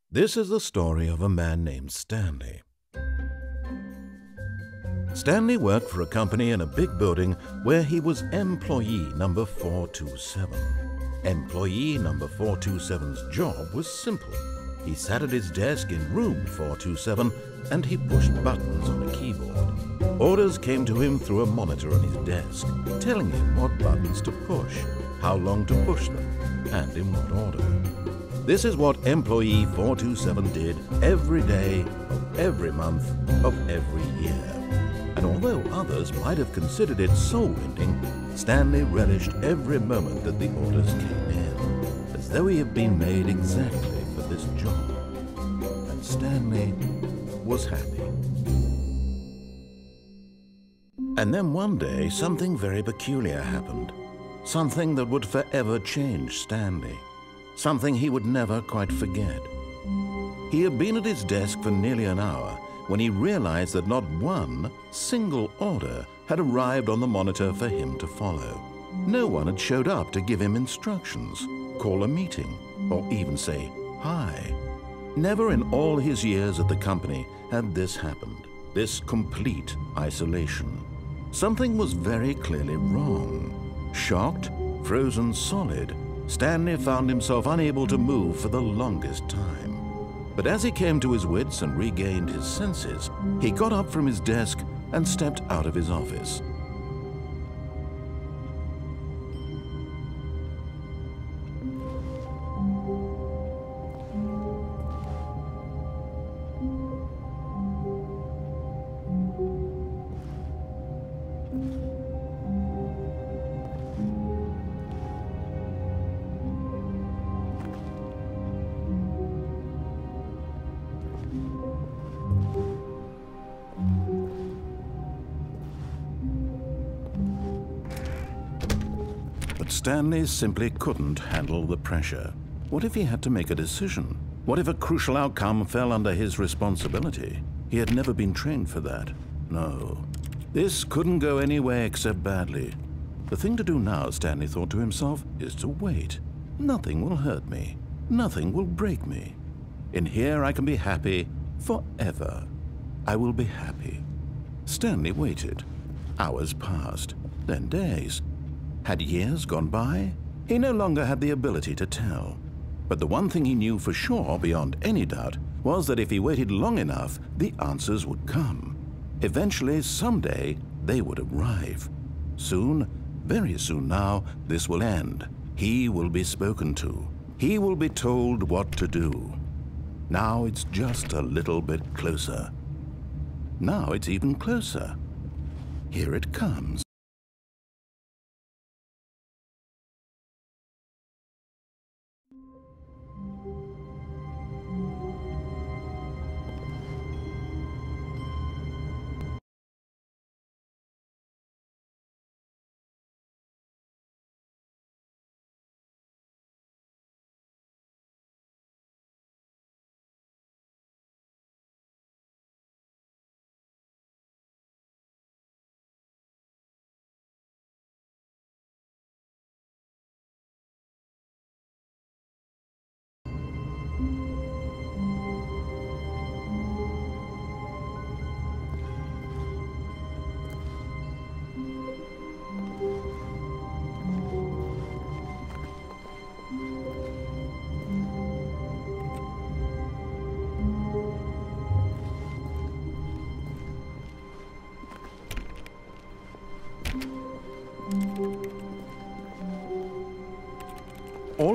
This is the story of a man named Stanley. Stanley worked for a company in a big building where he was employee number 427. Employee number 427's job was simple. He sat at his desk in room 427 and he pushed buttons on a keyboard. Orders came to him through a monitor on his desk, telling him what buttons to push, how long to push them, and in what order. This is what employee 427 did every day of every month of every year. And although others might have considered it soul-winning, Stanley relished every moment that the orders came in, as though he had been made exactly for this job. And Stanley was happy. And then one day, something very peculiar happened. Something that would forever change Stanley. Something he would never quite forget. He had been at his desk for nearly an hour when he realized that not one single order had arrived on the monitor for him to follow. No one had showed up to give him instructions, call a meeting, or even say hi. Never in all his years at the company had this happened, this complete isolation. Something was very clearly wrong. Shocked, frozen solid, Stanley found himself unable to move for the longest time. But as he came to his wits and regained his senses, he got up from his desk and stepped out of his office. But Stanley simply couldn't handle the pressure. What if he had to make a decision? What if a crucial outcome fell under his responsibility? He had never been trained for that. No. This couldn't go any way except badly. The thing to do now, Stanley thought to himself, is to wait. Nothing will hurt me. Nothing will break me. In here I can be happy forever. I will be happy. Stanley waited. Hours passed, then days. Had years gone by? He no longer had the ability to tell. But the one thing he knew for sure, beyond any doubt, was that if he waited long enough, the answers would come. Eventually, someday, they would arrive. Soon, very soon now, this will end. He will be spoken to. He will be told what to do. Now it's just a little bit closer. Now it's even closer. Here it comes.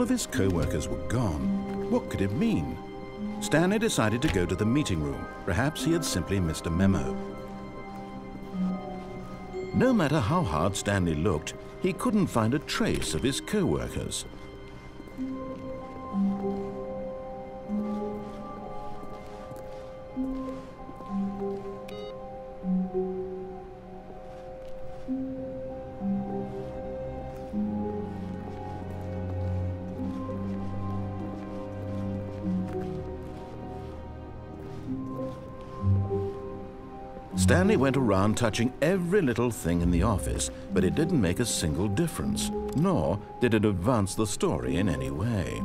All of his co-workers were gone. What could it mean? Stanley decided to go to the meeting room. Perhaps he had simply missed a memo. No matter how hard Stanley looked, he couldn't find a trace of his co-workers. Stanley went around touching every little thing in the office, but it didn't make a single difference, nor did it advance the story in any way.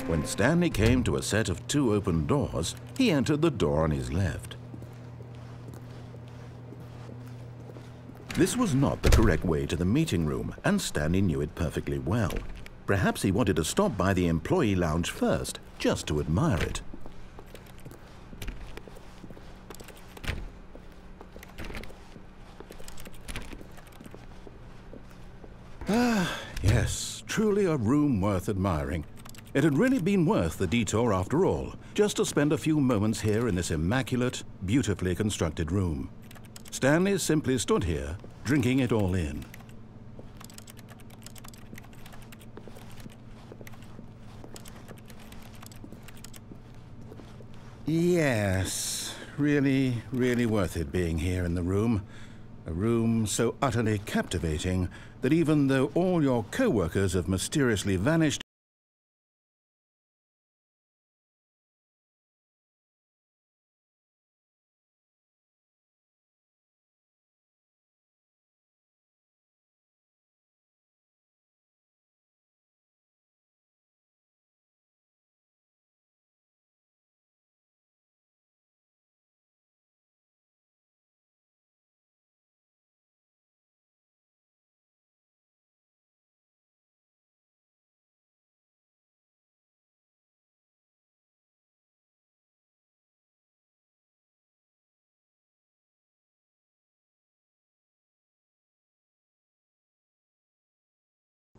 When Stanley came to a set of 2 open doors, he entered the door on his left. This was not the correct way to the meeting room, and Stanley knew it perfectly well. Perhaps he wanted to stop by the employee lounge first, just to admire it. Ah, yes, truly a room worth admiring. It had really been worth the detour after all, just to spend a few moments here in this immaculate, beautifully constructed room. Stanley simply stood here, drinking it all in. Yes, really, really worth it being here in the room. A room so utterly captivating that even though all your co-workers have mysteriously vanished,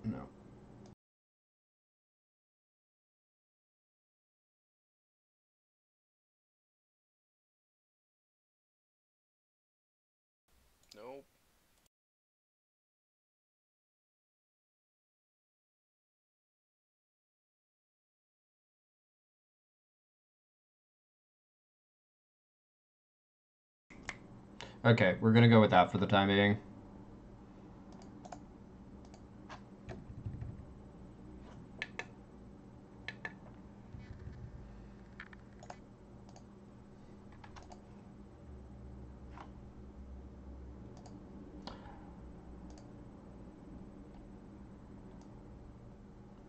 No. Nope. Okay, we're gonna go with that for the time being.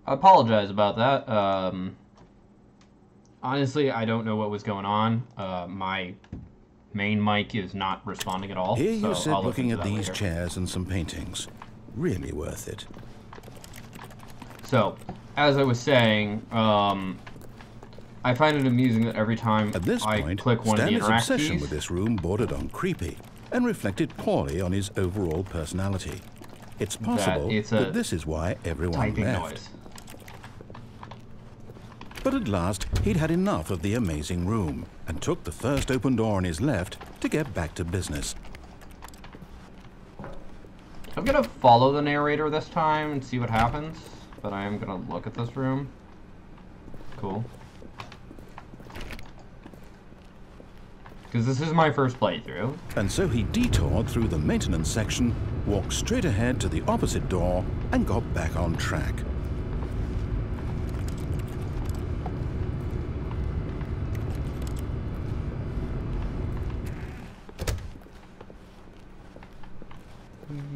I apologize about that. Honestly, I don't know what was going on. My main mic is not responding at all. Here you sit I'll looking at these later. chairs and some paintings. Really worth it. So, as I was saying, I find it amusing that every time At this I point, click one of the Stanley's interact obsession keys, with this room bordered on creepy and reflected poorly on his overall personality. It's possible that this is why everyone typing left. noise. But at last, he'd had enough of the amazing room and took the first open door on his left to get back to business. I'm gonna follow the narrator this time and see what happens, but I am gonna look at this room. Cool. Because this is my first playthrough. And so he detoured through the maintenance section, walked straight ahead to the opposite door, and got back on track.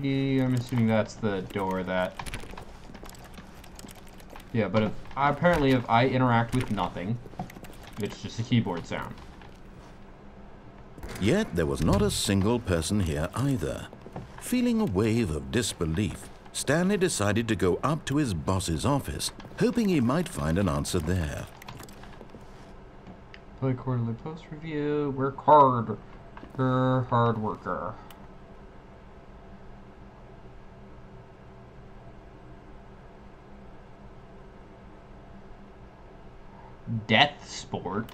Yeah, I'm assuming that's the door that... Yeah, but apparently if I interact with nothing, it's just a keyboard sound. Yet there was not a single person here either. Feeling a wave of disbelief, Stanley decided to go up to his boss's office, hoping he might find an answer there. Play quarterly post review, work hard. You're a hard worker. Death sport.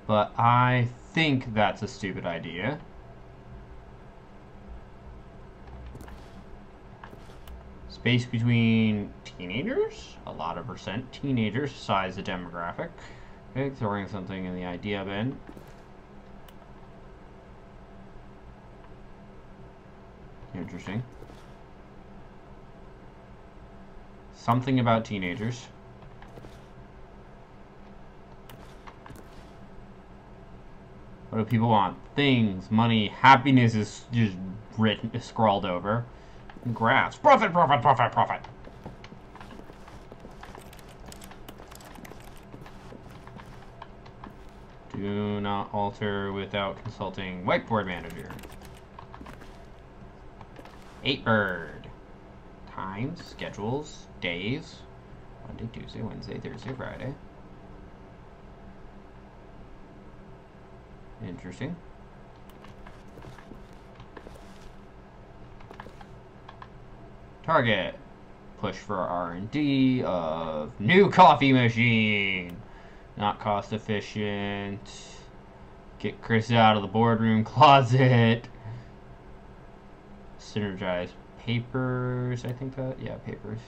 But I think that's a stupid idea. Space between teenagers? A lot of percent. Teenagers, size the demographic. Okay, throwing something in the idea bin. Interesting. Something about teenagers. What do people want? Things, money, happiness is just written, scrawled over. Graphs. Profit, profit, profit, profit. Do not alter without consulting whiteboard manager. 8-bird. Times, schedules, days. Monday, Tuesday, Wednesday, Thursday, Friday. Interesting. Target. Push for R&D of new coffee machine. Not cost efficient. Get Chris out of the boardroom closet. Synergize papers. I think that, yeah, papers.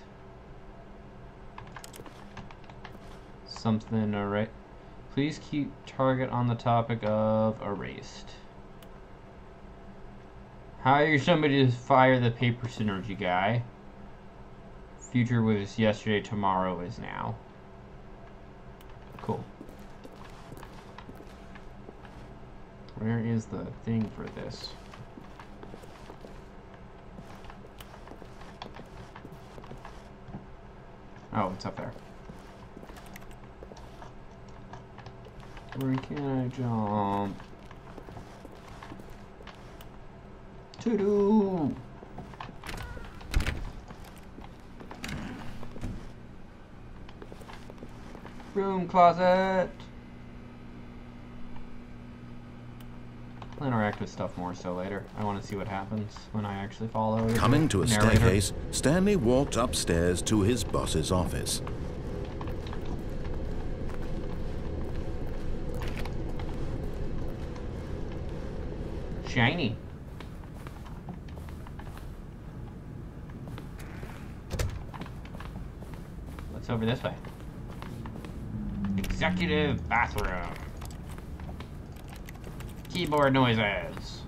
Something, alright. Please keep target on the topic of erased. Hire somebody to fire the paper synergy guy. Future was yesterday, tomorrow is now. Cool. Where is the thing for this? Oh, it's up there. Where can I jump? To-do! Room closet! I'll interact with stuff more so later. I want to see what happens when I actually follow. Coming to a staircase, Stanley walked upstairs to his boss's office. Shiny. What's over this way? Executive bathroom. Keyboard noises.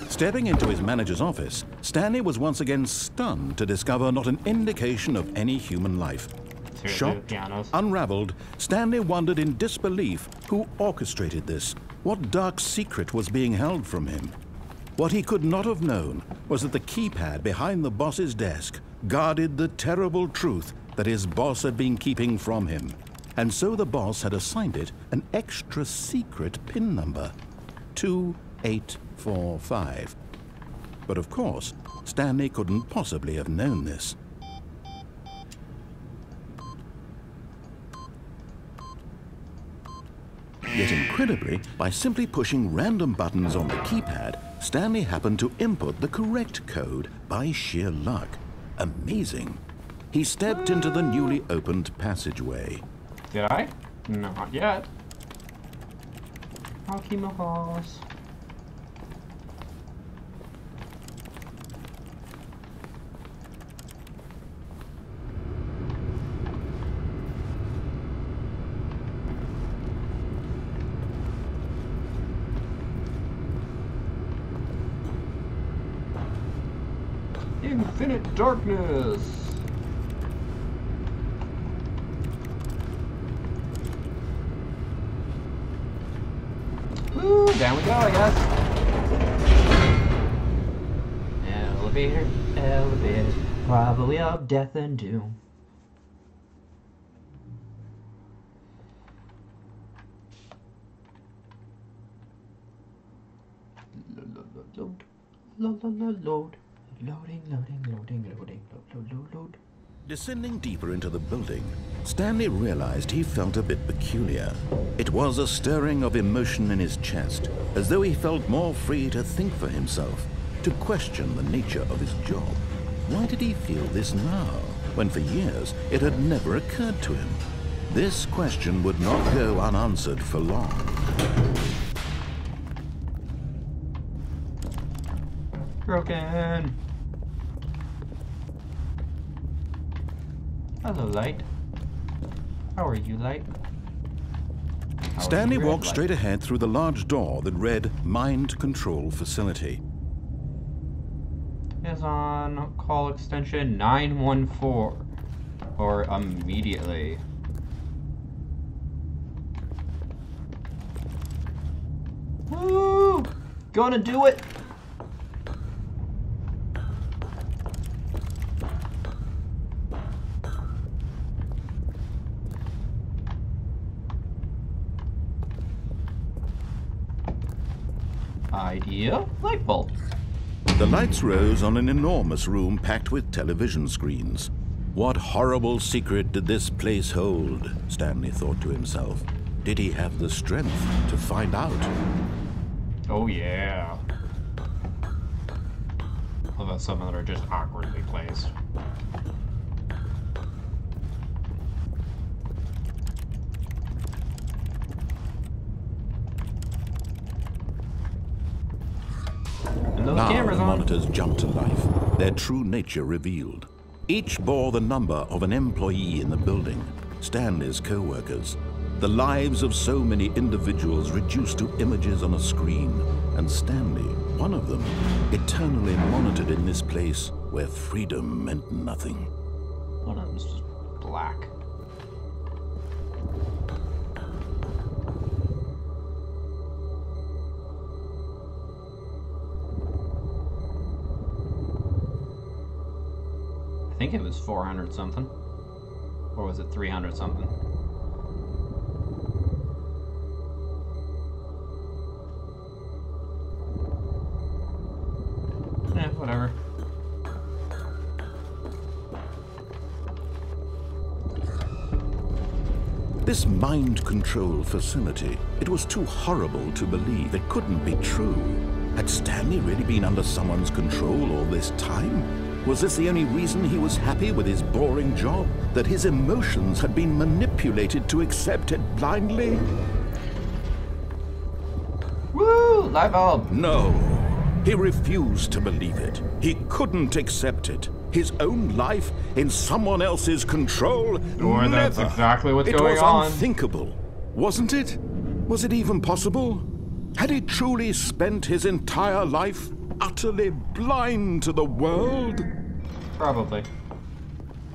Stepping into his manager's office, Stanley was once again stunned to discover not an indication of any human life. Shocked, unraveled, Stanley wondered in disbelief who orchestrated this, what dark secret was being held from him. What he could not have known was that the keypad behind the boss's desk guarded the terrible truth that his boss had been keeping from him. And so the boss had assigned it an extra secret PIN number. 2 845. But of course, Stanley couldn't possibly have known this. Yet incredibly, by simply pushing random buttons on the keypad, Stanley happened to input the correct code by sheer luck. Amazing. He stepped into the newly opened passageway. Did I? Not yet. I'll keep my horse. Infinite darkness. Woo, down we go, I guess. Elevator, elevator, probably of death and doom. Load. Loading. Descending deeper into the building, Stanley realized he felt a bit peculiar. It was a stirring of emotion in his chest, as though he felt more free to think for himself, to question the nature of his job. Why did he feel this now, when for years it had never occurred to him? This question would not go unanswered for long. Broken. Hello, Light. How are you, Light? Stanley walked straight ahead through the large door that read Mind Control Facility. Is on call extension 914 or immediately. Woo! Gonna do it! Idea light bulb. The lights rose on an enormous room packed with television screens. What horrible secret did this place hold? Stanley thought to himself. Did he have the strength to find out? Oh yeah. How about some that are just awkwardly placed? Now the monitors jumped to life, their true nature revealed. Each bore the number of an employee in the building, Stanley's co-workers. The lives of so many individuals reduced to images on a screen, and Stanley, one of them, eternally monitored in this place where freedom meant nothing. One of them's just black. I think it was 400 something. Or was it 300 something? Whatever. This mind control facility, it was too horrible to believe. It couldn't be true. Had Stanley really been under someone's control all this time? Was this the only reason he was happy with his boring job? That his emotions had been manipulated to accept it blindly? Woo! Light bulb! No. He refused to believe it. He couldn't accept it. His own life in someone else's control? Or that's Never. exactly what's going on. It was unthinkable, wasn't it? Was it even possible? Had he truly spent his entire life utterly blind to the world? Probably.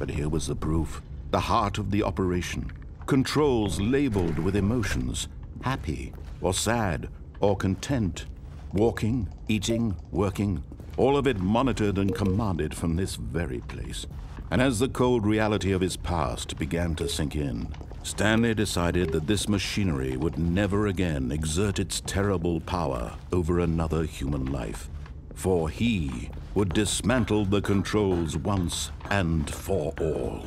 But here was the proof. The heart of the operation. Controls labeled with emotions. Happy, or sad, or content. Walking, eating, working. All of it monitored and commanded from this very place. And as the cold reality of his past began to sink in, Stanley decided that this machinery would never again exert its terrible power over another human life, for he would dismantle the controls once and for all.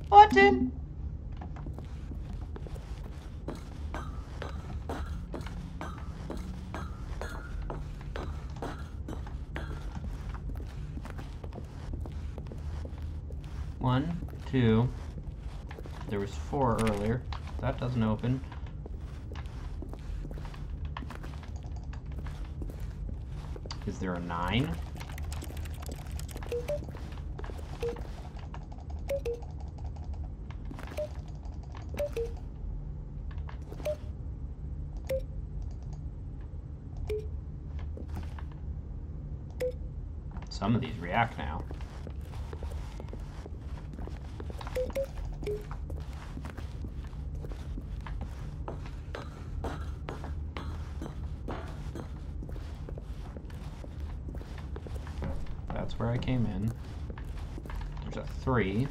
Button! One, two. There was 4 earlier. That doesn't open. Is there a 9? Some of these react now. That's where I came in. There's a 3.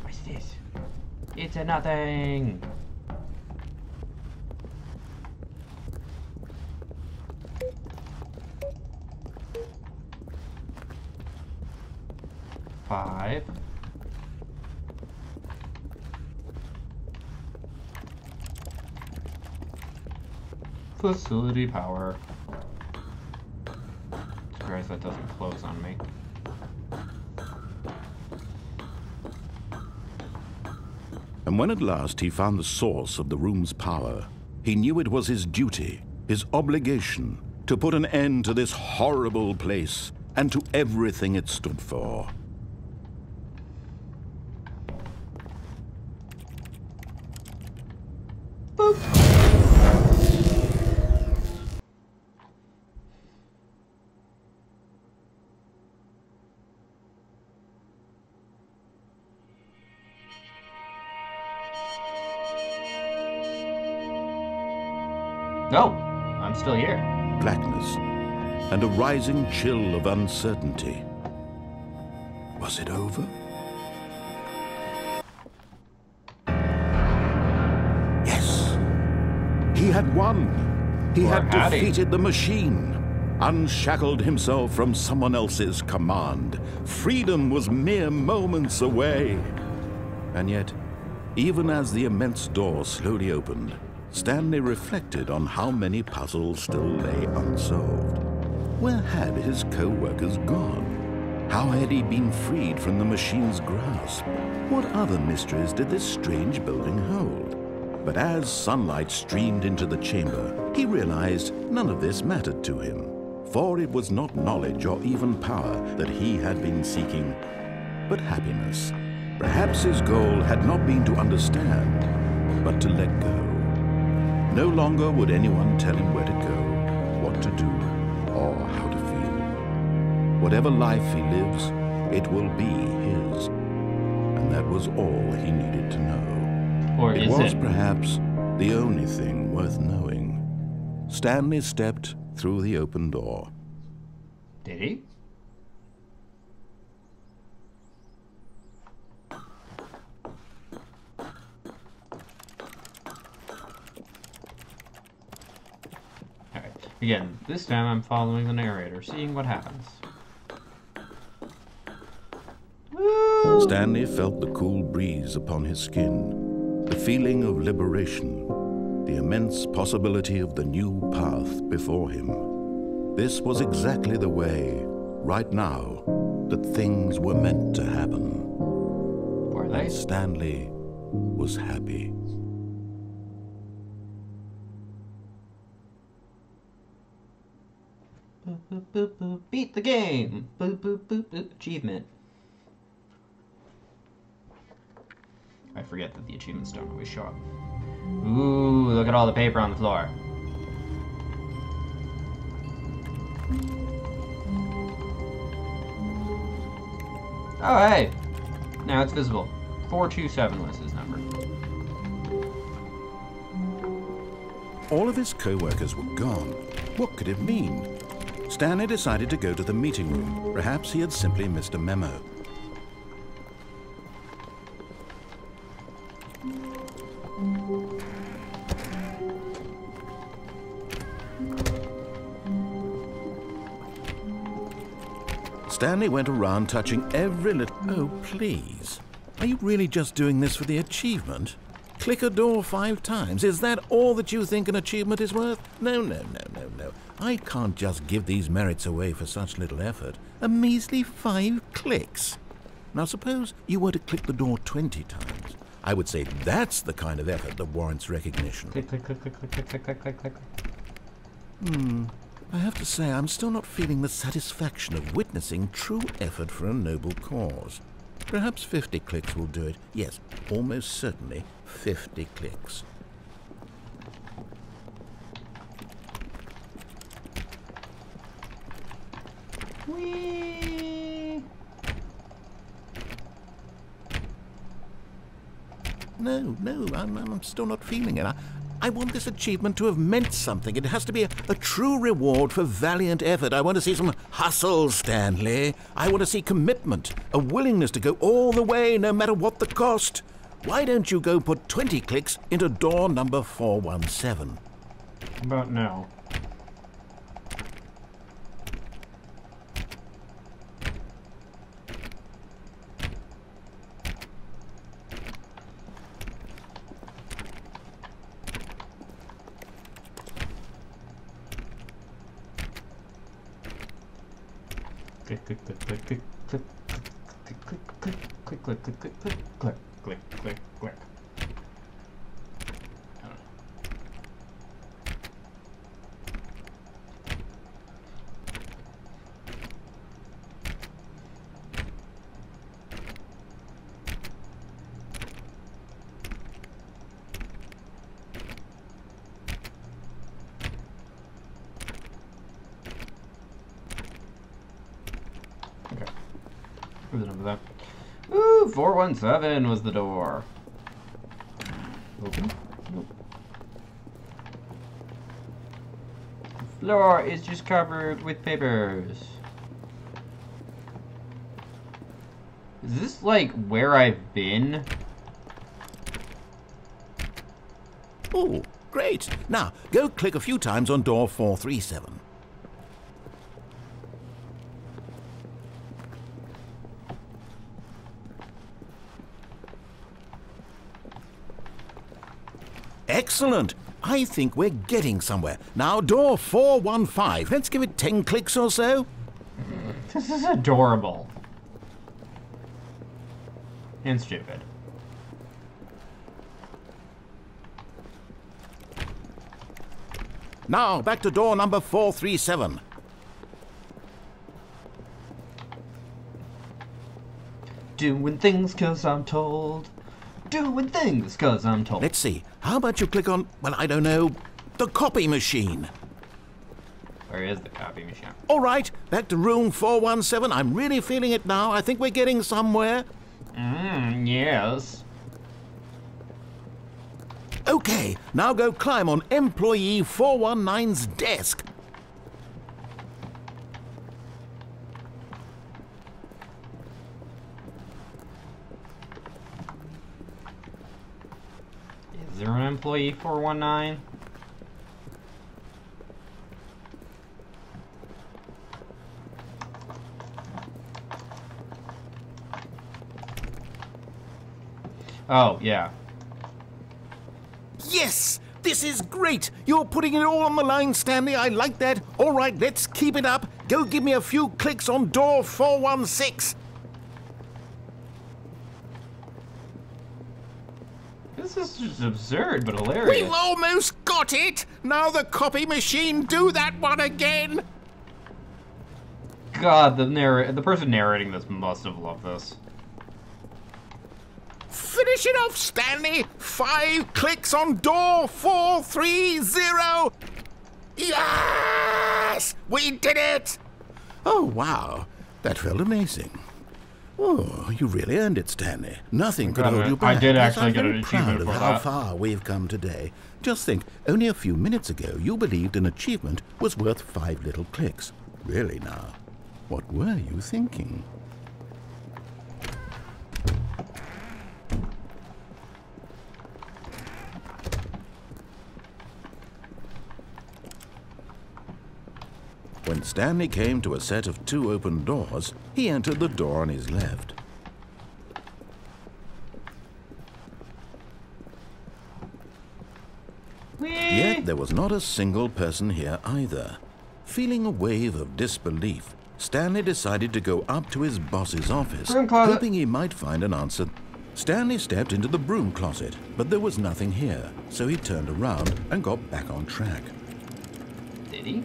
What's this? It's a nothing! Five. Facility power. Surprised that doesn't close on me. And when at last he found the source of the room's power, he knew it was his duty, his obligation, to put an end to this horrible place and to everything it stood for. Boop. No, I'm still here. Blackness and a rising chill of uncertainty. Was it over? Yes! He had won! He had defeated the machine, unshackled himself from someone else's command. Freedom was mere moments away. And yet, even as the immense door slowly opened, Stanley reflected on how many puzzles still lay unsolved. Where had his co-workers gone? How had he been freed from the machine's grasp? What other mysteries did this strange building hold? But as sunlight streamed into the chamber, he realized none of this mattered to him, for it was not knowledge or even power that he had been seeking, but happiness. Perhaps his goal had not been to understand, but to let go. No longer would anyone tell him where to go, what to do, or how to feel. Whatever life he lives, it will be his. And that was all he needed to know. Or it is was it? Perhaps the only thing worth knowing. Stanley stepped through the open door. Did he? Again, this time I'm following the narrator, seeing what happens. Woo! Stanley felt the cool breeze upon his skin, the feeling of liberation, the immense possibility of the new path before him. This was exactly the way, right now, that things were meant to happen. Were they? And Stanley was happy. Boop, boop, boop, boop. Beat the game! Boop, boop, boop, boop. Achievement. I forget that the achievements don't always show up. Ooh, look at all the paper on the floor. Oh, hey. Now it's visible. 427 was his number. All of his co-workers were gone. What could it mean? Stanley decided to go to the meeting room. Perhaps he had simply missed a memo. Stanley went around touching every little... Oh, please. Are you really just doing this for the achievement? Click a door 5 times. Is that all that you think an achievement is worth? No, no, no, no, no. I can't just give these merits away for such little effort. A measly 5 clicks. Now, suppose you were to click the door 20 times. I would say that's the kind of effort that warrants recognition. Click, click, click, click, click, click, click, click, click, click. I have to say, I'm still not feeling the satisfaction of witnessing true effort for a noble cause. Perhaps 50 clicks will do it. Yes, almost certainly 50 clicks. Whee! No, I'm still not feeling it. I want this achievement to have meant something. It has to be a true reward for valiant effort. I want to see some hustle, Stanley. I want to see commitment, a willingness to go all the way, no matter what the cost. Why don't you go put 20 clicks into door number 417? About now. Click, click, click, click, click, click, click, click, click, click, click, click, click, click, click, click, click, click. Where's the number that? Ooh, 417 was the door. Open? Nope. The floor is just covered with papers. Is this like where I've been? Oh, great. Now, go click a few times on door 437. Excellent. I think we're getting somewhere. Now, door 415. Let's give it 10 clicks or so. This is adorable. And stupid. Now, back to door number 437. Doing things 'cause I'm told. Doing things 'cause I'm told. Let's see. How about you click on, well, I don't know, the copy machine? Where is the copy machine? All right, back to room 417. I'm really feeling it now. I think we're getting somewhere. Yes. Okay, now go climb on employee 419's desk. Is there an employee 419? Oh, yeah. Yes! This is great! You're putting it all on the line, Stanley. I like that. All right, let's keep it up. Go give me a few clicks on door 416. This is just absurd, but hilarious. We've almost got it! Now the copy machine, do that one again! God, the person narrating this must have loved this. Finish it off, Stanley! 5 clicks on door 430! Yes! We did it! Oh, wow. That felt amazing. Oh, you really earned it, Stanley. Nothing could hold you back. I did Yes, actually I'm get very an proud achievement of for how that. far we've come today. Just think, only a few minutes ago you believed an achievement was worth 5 little clicks. Really now, what were you thinking? When Stanley came to a set of 2 open doors, he entered the door on his left. Yet there was not a single person here either. Feeling a wave of disbelief, Stanley decided to go up to his boss's office, hoping he might find an answer. Stanley stepped into the broom closet, but there was nothing here, so he turned around and got back on track. Did he?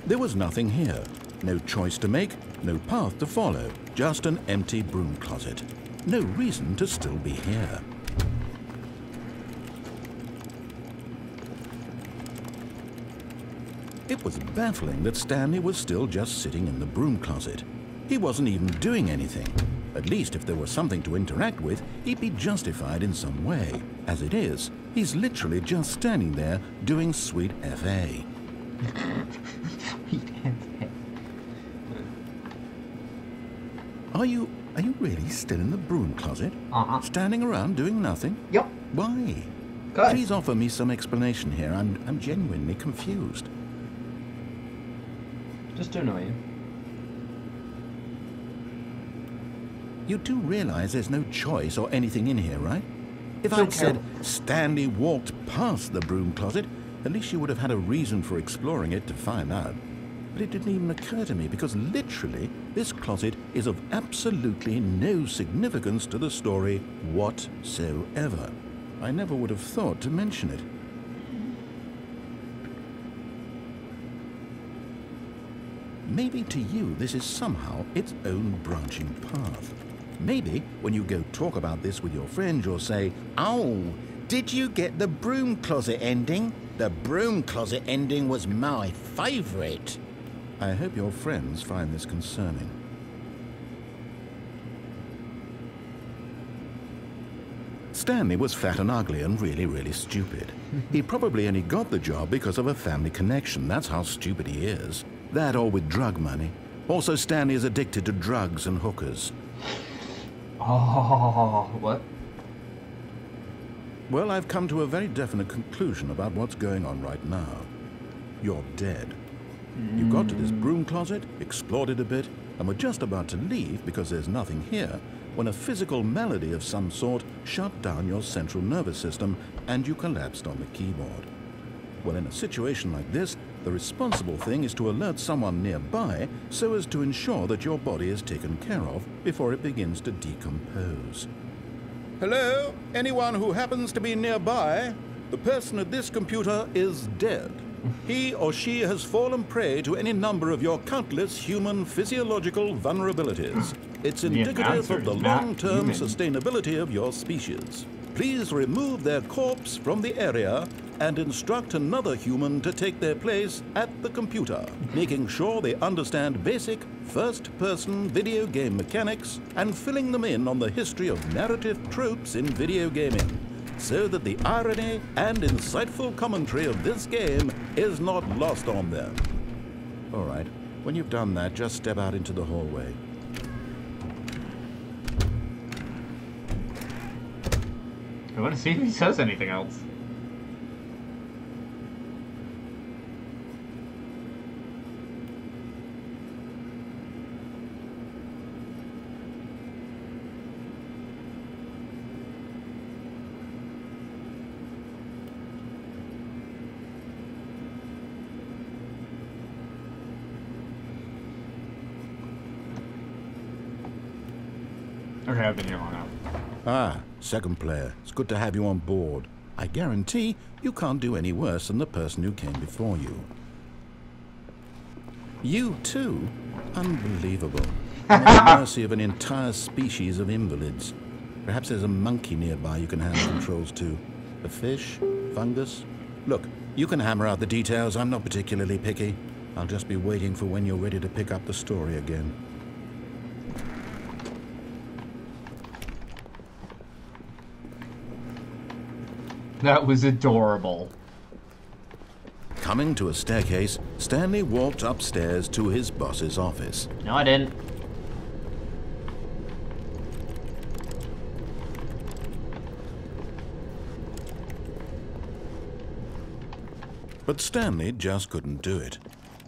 There was nothing here. No choice to make, no path to follow, just an empty broom closet. No reason to still be here. It was baffling that Stanley was still just sitting in the broom closet. He wasn't even doing anything. At least if there was something to interact with, he'd be justified in some way. As it is, he's literally just standing there doing sweet FA. Are you really still in the broom closet? Standing around doing nothing? Yep. Why? Good. Please offer me some explanation here. I'm genuinely confused. Just to annoy you. You do realize there's no choice or anything in here, right? If I'd said Stanley walked past the broom closet, at least you would have had a reason for exploring it to find out. But it didn't even occur to me because literally this closet is of absolutely no significance to the story whatsoever. I never would have thought to mention it. Maybe to you this is somehow its own branching path. Maybe when you go talk about this with your friends you'll say, "Oh, did you get the broom closet ending? The broom closet ending was my favorite." I hope your friends find this concerning. Stanley was fat and ugly and really stupid. He probably only got the job because of a family connection. That's how stupid he is. That or with drug money. Also, Stanley is addicted to drugs and hookers. Oh, what? Well, I've come to a very definite conclusion about what's going on right now. You're dead. You got to this broom closet, explored it a bit, and were just about to leave because there's nothing here when a physical malady of some sort shut down your central nervous system and you collapsed on the keyboard. Well, in a situation like this, the responsible thing is to alert someone nearby so as to ensure that your body is taken care of before it begins to decompose. Hello? Anyone who happens to be nearby? The person at this computer is dead. He or she has fallen prey to any number of your countless human physiological vulnerabilities. It's indicative of the long-term sustainability of your species. Please remove their corpse from the area and instruct another human to take their place at the computer, making sure they understand basic first-person video game mechanics and filling them in on the history of narrative tropes in video gaming, so that the irony and insightful commentary of this game is not lost on them. All right, when you've done that, just step out into the hallway. I want to see if he says anything else. Okay, I've been here long enough. Ah, second player. It's good to have you on board. I guarantee you can't do any worse than the person who came before you. You too? Unbelievable. I'm at the mercy of an entire species of invalids. Perhaps there's a monkey nearby you can hand the controls to. A fish? Fungus? Look, you can hammer out the details. I'm not particularly picky. I'll just be waiting for when you're ready to pick up the story again. That was adorable. Coming to a staircase, Stanley walked upstairs to his boss's office. No, I didn't. But Stanley just couldn't do it.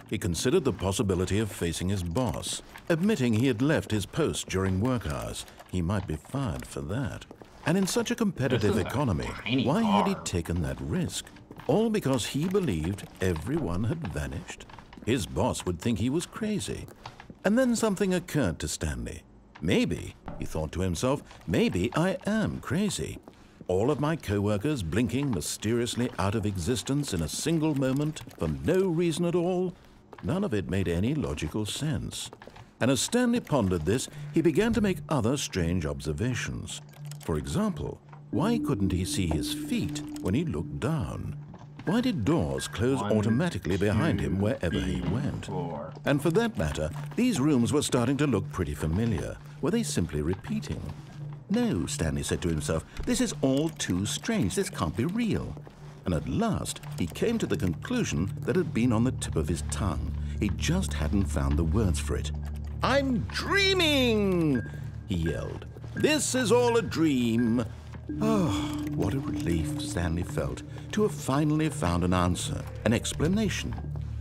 He considered the possibility of facing his boss, admitting he had left his post during work hours. He might be fired for that. And in such a competitive economy, why had he taken that risk? All because he believed everyone had vanished? His boss would think he was crazy. And then something occurred to Stanley. Maybe, he thought to himself, maybe I am crazy. All of my co-workers blinking mysteriously out of existence in a single moment for no reason at all? None of it made any logical sense. And as Stanley pondered this, he began to make other strange observations. For example, why couldn't he see his feet when he looked down? Why did doors close automatically behind him wherever he went? And for that matter, these rooms were starting to look pretty familiar. Were they simply repeating? No, Stanley said to himself, this is all too strange. This can't be real. And at last, he came to the conclusion that had been on the tip of his tongue. He just hadn't found the words for it. I'm dreaming, he yelled. This is all a dream. Oh, what a relief Stanley felt to have finally found an answer, an explanation.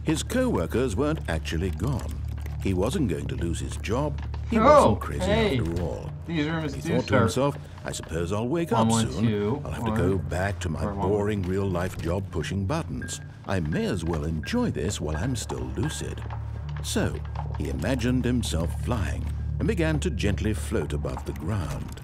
His co-workers weren't actually gone. He wasn't going to lose his job. He wasn't crazy after all. These rooms he thought to himself, I suppose I'll wake up soon. I'll have to go back to my boring real-life job pushing buttons. I may as well enjoy this while I'm still lucid. So, he imagined himself flying and began to gently float above the ground.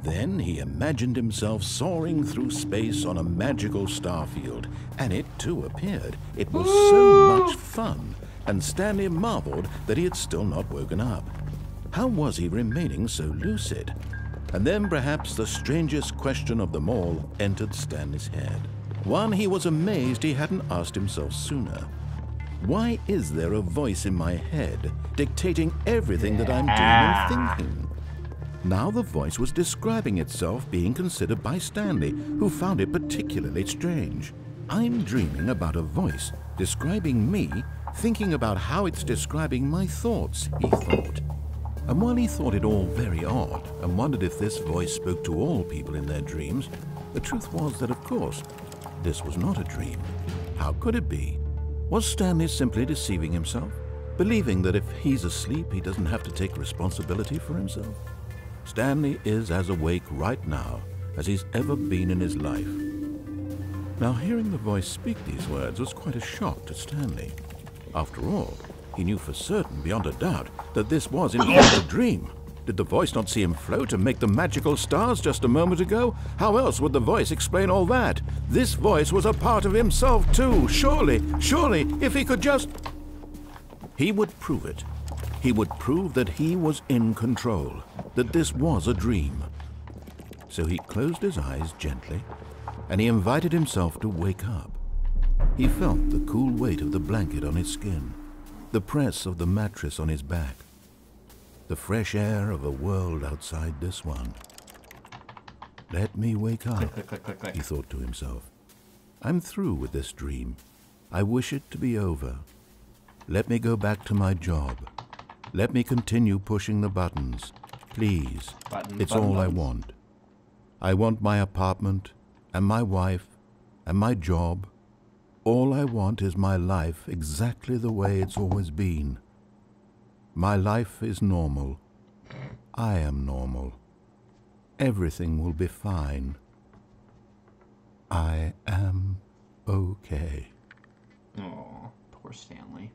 Then he imagined himself soaring through space on a magical starfield, and it too appeared. It was so much fun, and Stanley marveled that he had still not woken up. How was he remaining so lucid? And then perhaps the strangest question of them all entered Stanley's head. One he was amazed he hadn't asked himself sooner. Why is there a voice in my head dictating everything that I'm doing and thinking? Now the voice was describing itself being considered by Stanley, who found it particularly strange. I'm dreaming about a voice describing me, thinking about how it's describing my thoughts, he thought. And while he thought it all very odd and wondered if this voice spoke to all people in their dreams, the truth was that, of course, this was not a dream. How could it be? Was Stanley simply deceiving himself, believing that if he's asleep, he doesn't have to take responsibility for himself? Stanley is as awake right now as he's ever been in his life. Now, hearing the voice speak these words was quite a shock to Stanley. After all, he knew for certain, beyond a doubt, that this was in fact a dream. Did the voice not see him float and make the magical stars just a moment ago? How else would the voice explain all that? This voice was a part of himself too. Surely, if he could just... He would prove it. He would prove that he was in control, that this was a dream. So he closed his eyes gently, and he invited himself to wake up. He felt the cool weight of the blanket on his skin, the press of the mattress on his back, the fresh air of a world outside this one. Let me wake up, he thought to himself. I'm through with this dream. I wish it to be over. Let me go back to my job. Let me continue pushing the buttons. Please, it's all I want. I want my apartment, and my wife, and my job. All I want is my life exactly the way it's always been. My life is normal. I am normal. Everything will be fine. I am okay. Oh, poor Stanley.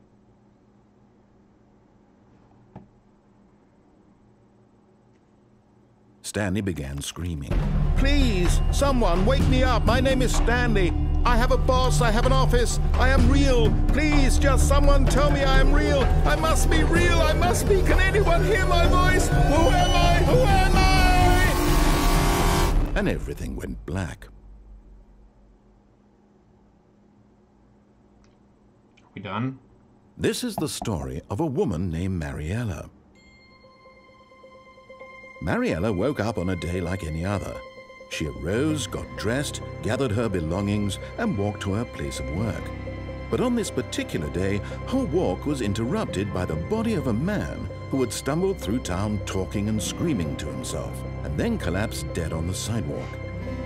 Stanley began screaming. Please, someone, wake me up. My name is Stanley. I have a boss. I have an office. I am real. Please, just someone tell me I am real. I must be real. I must be. Can anyone hear my voice? Who am I? Who am I? And everything went black. We done? This is the story of a woman named Mariella. Mariella woke up on a day like any other. She arose, got dressed, gathered her belongings, and walked to her place of work. But on this particular day, her walk was interrupted by the body of a man who had stumbled through town talking and screaming to himself, and then collapsed dead on the sidewalk.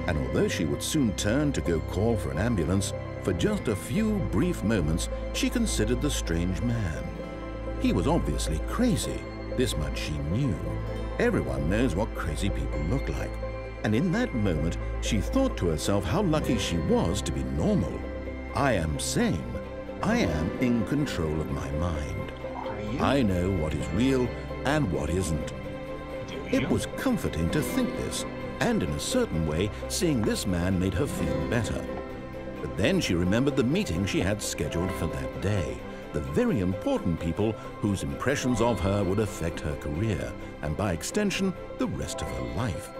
And although she would soon turn to go call for an ambulance, for just a few brief moments, she considered the strange man. He was obviously crazy. This much she knew. Everyone knows what crazy people look like. And in that moment, she thought to herself how lucky she was to be normal. I am sane. I am in control of my mind. Are you? I know what is real and what isn't. Do you? It was comforting to think this, and in a certain way, seeing this man made her feel better. But then she remembered the meeting she had scheduled for that day. The very important people whose impressions of her would affect her career, and by extension, the rest of her life.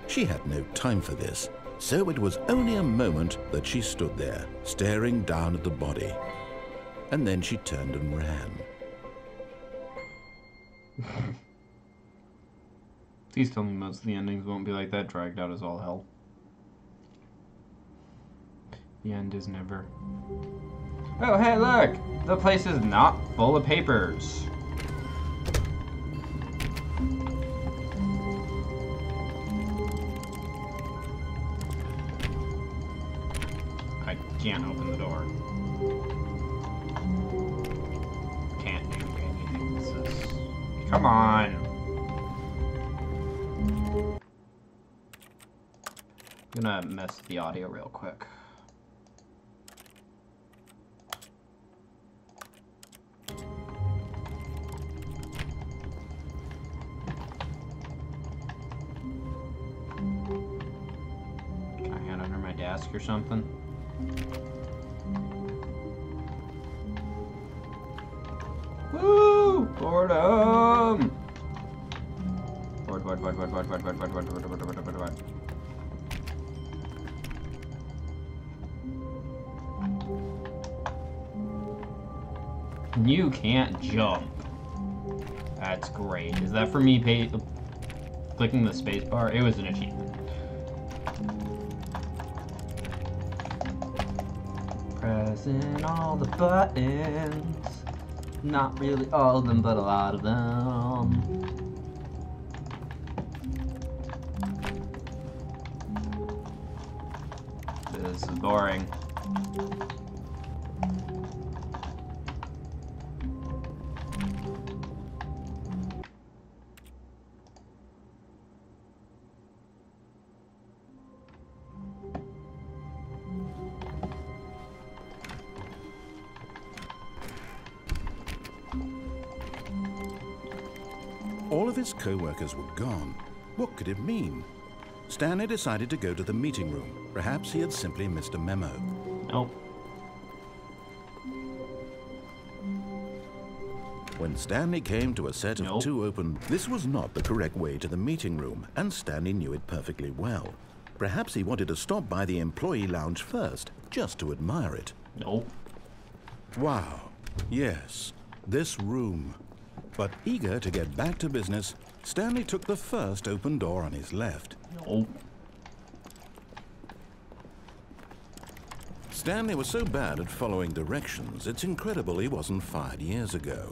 She had no time for this, so it was only a moment that she stood there, staring down at the body. And then she turned and ran. Please tell me most of the endings won't be like that, dragged out as all hell. The end is never. Oh, hey, look! The place is not full of papers. I can't open the door. Can't do anything. This is... Come on! I'm gonna mess with the audio real quick. Or something. Woo! Boredom! Bored. You can't jump. That's great. Is that for me clicking the space bar? It was an achievement. Pressing all the buttons. Not really all of them, but a lot of them. This is boring. All of his co-workers were gone. What could it mean? Stanley decided to go to the meeting room. Perhaps he had simply missed a memo. Nope. When Stanley came to a set of two open... This was not the correct way to the meeting room, and Stanley knew it perfectly well. Perhaps he wanted to stop by the employee lounge first, just to admire it. Nope. Wow. Yes, this room. But eager to get back to business, Stanley took the first open door on his left. Nope. Stanley was so bad at following directions, it's incredible he wasn't fired years ago.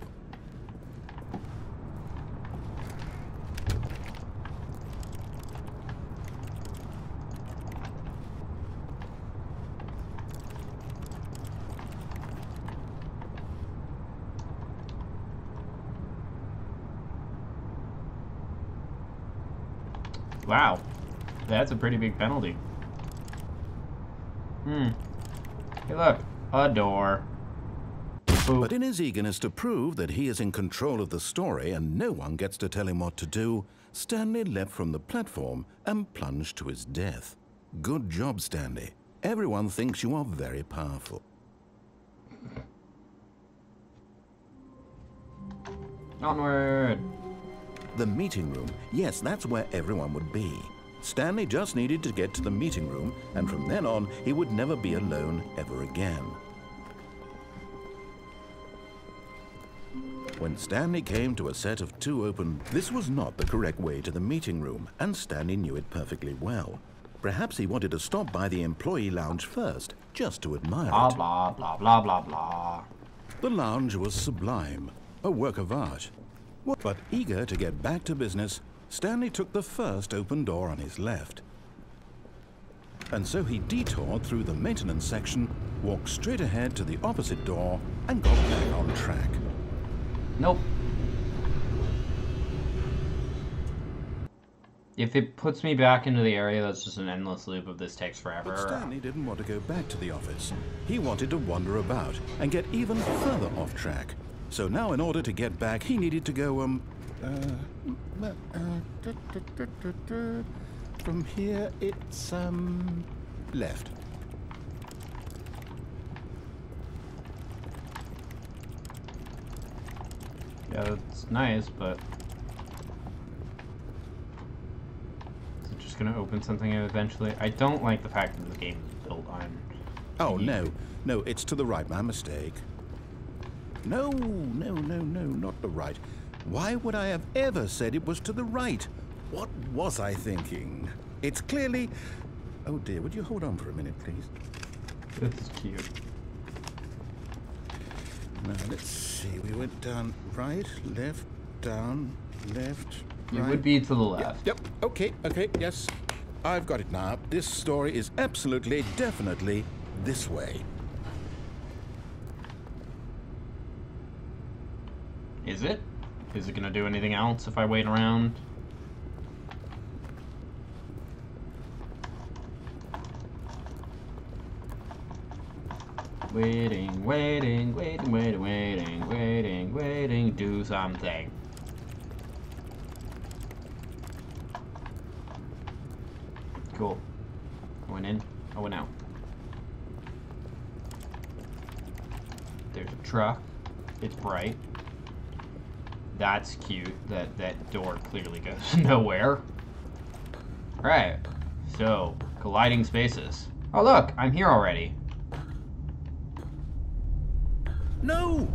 Wow, that's a pretty big penalty. Hey look, a door. Ooh. But in his eagerness to prove that he is in control of the story and no one gets to tell him what to do, Stanley leapt from the platform and plunged to his death. Good job, Stanley. Everyone thinks you are very powerful. Onward! The meeting room. Yes, that's where everyone would be. Stanley just needed to get to the meeting room, and from then on, he would never be alone ever again. When Stanley came to a set of 2 open, this was not the correct way to the meeting room, and Stanley knew it perfectly well. Perhaps he wanted to stop by the employee lounge first, just to admire it. Blah, blah, blah, blah, blah. The lounge was sublime, a work of art. But eager to get back to business, Stanley took the first open door on his left. And so he detoured through the maintenance section, walked straight ahead to the opposite door, and got back on track. Nope. If it puts me back into the area, that's just an endless loop of this takes forever. But Stanley didn't want to go back to the office. He wanted to wander about and get even further off track. So now in order to get back, he needed to go, from here it's, left. Yeah, that's nice, but is it just gonna open something eventually? I don't like the fact that the game is built on... Oh, no, it's to the right, my mistake. No, not the right. Why would I have ever said it was to the right? What was I thinking? It's clearly... Oh dear, would you hold on for a minute, please? This is cute. Now, let's see. We went down right, left, down, left, It right. would be to the left. Yep. Okay, yes. I've got it now. This story is absolutely, definitely this way. Is it? Is it gonna do anything else if I wait around? Waiting, do something. Cool. I went in, I went out. There's a truck. It's bright. That's cute. That door clearly goes nowhere. Alright. So, colliding spaces. Oh look, I'm here already. No.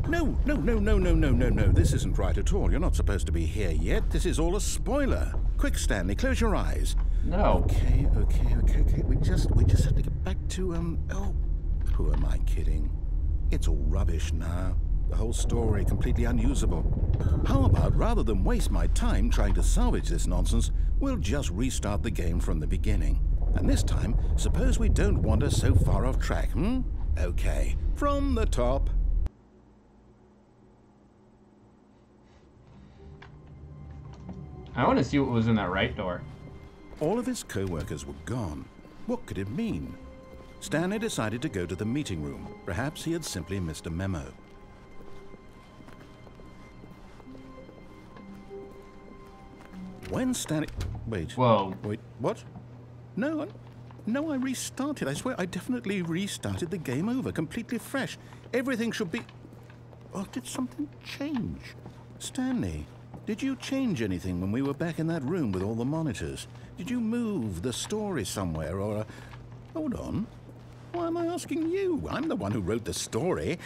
This isn't right at all. You're not supposed to be here yet. This is all a spoiler. Quick, Stanley, close your eyes. No. Okay. We just have to get back to, oh, who am I kidding? It's all rubbish now. The whole story completely unusable. How about, rather than waste my time trying to salvage this nonsense, we'll just restart the game from the beginning. And this time, suppose we don't wander so far off track, Okay, from the top. I want to see what was in that right door. All of his co-workers were gone. What could it mean? Stanley decided to go to the meeting room. Perhaps he had simply missed a memo. When Stanley... Wait. Whoa. Wait, what? No, I restarted. I swear, I definitely restarted the game over, completely fresh. Everything should be... Oh, did something change? Stanley, did you change anything when we were back in that room with all the monitors? Did you move the story somewhere, or... Hold on. Why am I asking you? I'm the one who wrote the story. It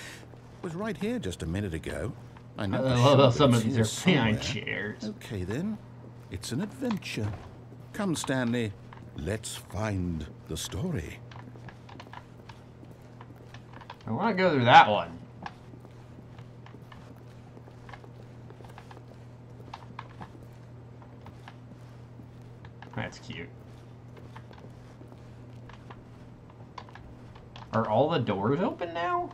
was right here just a minute ago. I know. I love how some of these are behind chairs. Okay, then. It's an adventure. Come, Stanley. Let's find the story. I want to go through that one. That's cute. Are all the doors open now?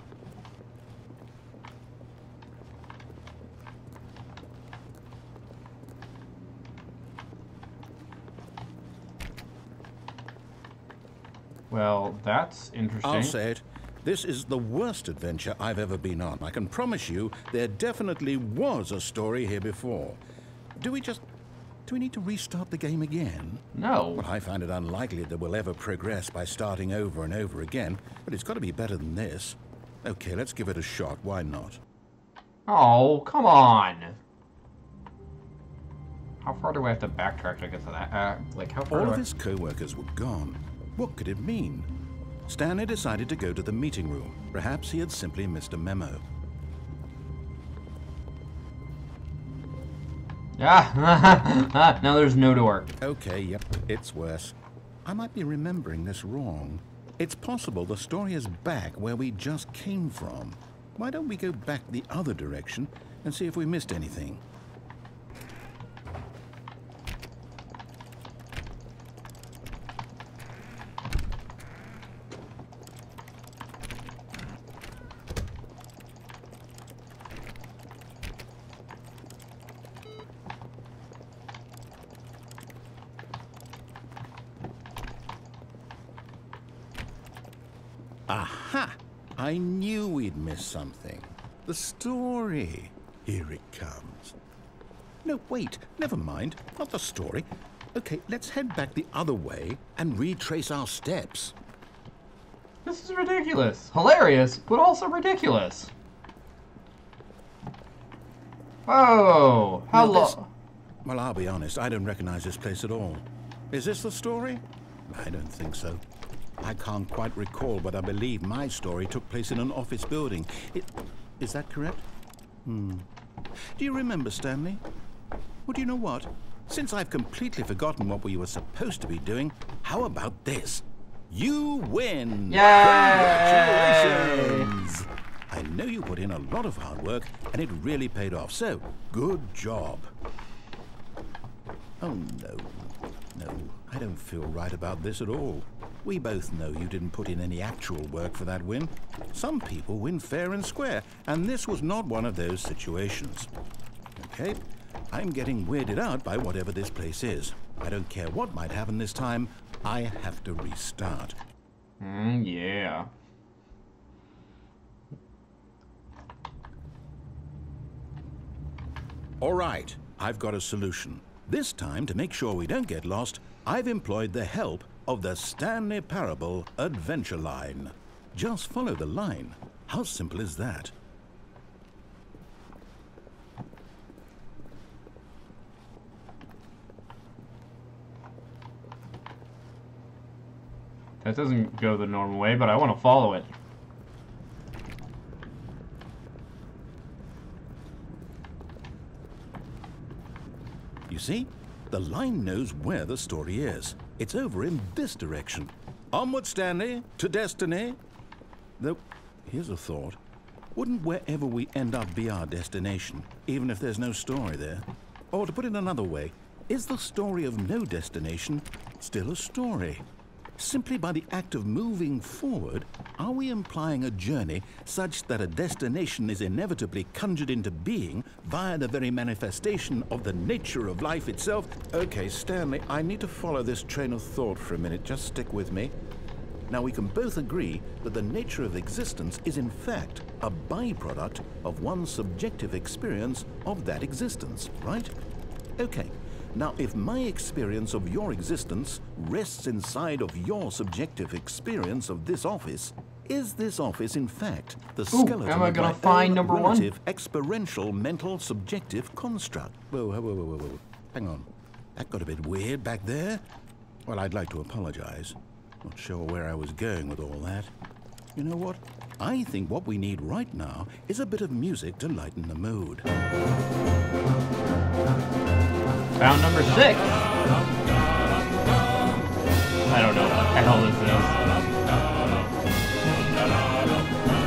Well, that's interesting. I'll say it. This is the worst adventure I've ever been on. I can promise you there definitely was a story here before. Do we need to restart the game again? No. Well, I find it unlikely that we'll ever progress by starting over and over again, but it's got to be better than this. Okay, let's give it a shot. Why not? Oh, come on. How far do I have to backtrack to get to that? Like, how far All do of I... his co-workers were gone. What could it mean? Stanley decided to go to the meeting room. Perhaps he had simply missed a memo. Ah, now there's no door. Okay, yep, it's worse. I might be remembering this wrong. It's possible the story is back where we just came from. Why don't we go back the other direction and see if we missed anything? Aha! I knew we'd miss something. The story. Here it comes. No, wait, never mind. Not the story. Okay, let's head back the other way and retrace our steps. This is ridiculous. Hilarious, but also ridiculous. Oh, how long? Well, I'll be honest, I don't recognize this place at all. Is this the story? I don't think so. I can't quite recall, but I believe my story took place in an office building. Is that correct? Do you remember, Stanley? Well, do you know what? Since I've completely forgotten what we were supposed to be doing, how about this? You win! Yay! Congratulations! I know you put in a lot of hard work, and it really paid off, so good job. Oh, no. No, I don't feel right about this at all. We both know you didn't put in any actual work for that win. Some people win fair and square, and this was not one of those situations. Okay, I'm getting weirded out by whatever this place is. I don't care what might happen this time. I have to restart. Yeah. All right, I've got a solution. This time, to make sure we don't get lost, I've employed the help of the Stanley Parable adventure line. Just follow the line. How simple is that? That doesn't go the normal way, but I want to follow it. You see? The line knows where the story is. It's over in this direction. Onward, Stanley, to destiny. Though, here's a thought. Wouldn't wherever we end up be our destination, even if there's no story there? Or to put it another way, is the story of no destination still a story? Simply by the act of moving forward, are we implying a journey such that a destination is inevitably conjured into being via the very manifestation of the nature of life itself? Okay, Stanley, I need to follow this train of thought for a minute. Just stick with me. Now, we can both agree that the nature of existence is in fact a byproduct of one's subjective experience of that existence, right? Okay. Now, if my experience of your existence rests inside of your subjective experience of this office, is this office, in fact, the skeleton am I gonna of my find own number one? relative, experiential, mental, subjective construct? Whoa. Hang on. That got a bit weird back there. Well, I'd like to apologize. Not sure where I was going with all that. You know what? I think what we need right now is a bit of music to lighten the mood. Found number 6. I don't know what the hell this is.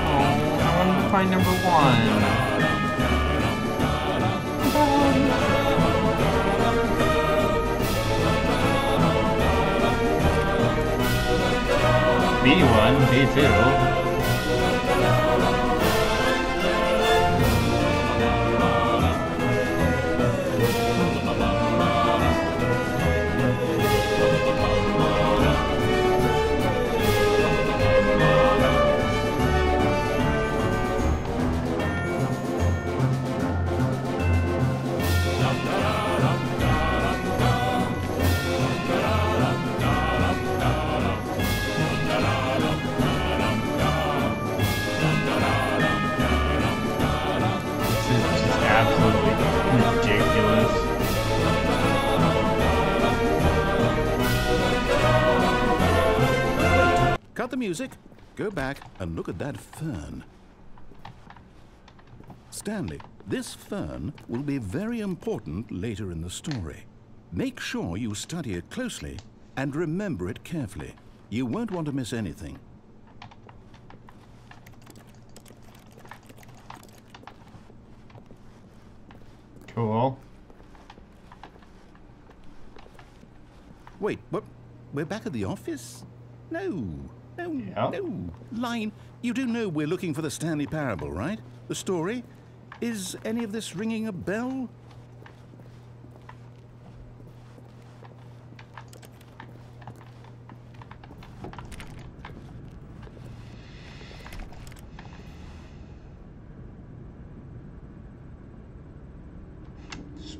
Oh, I wanted to find number 1. B1, B2. Cut the music, go back and look at that fern. Stanley, this fern will be very important later in the story. Make sure you study it closely and remember it carefully. You won't want to miss anything. Cool. Wait, what? We're back at the office? No, no. Line, you do know we're looking for the Stanley Parable, right? The story? Is any of this ringing a bell?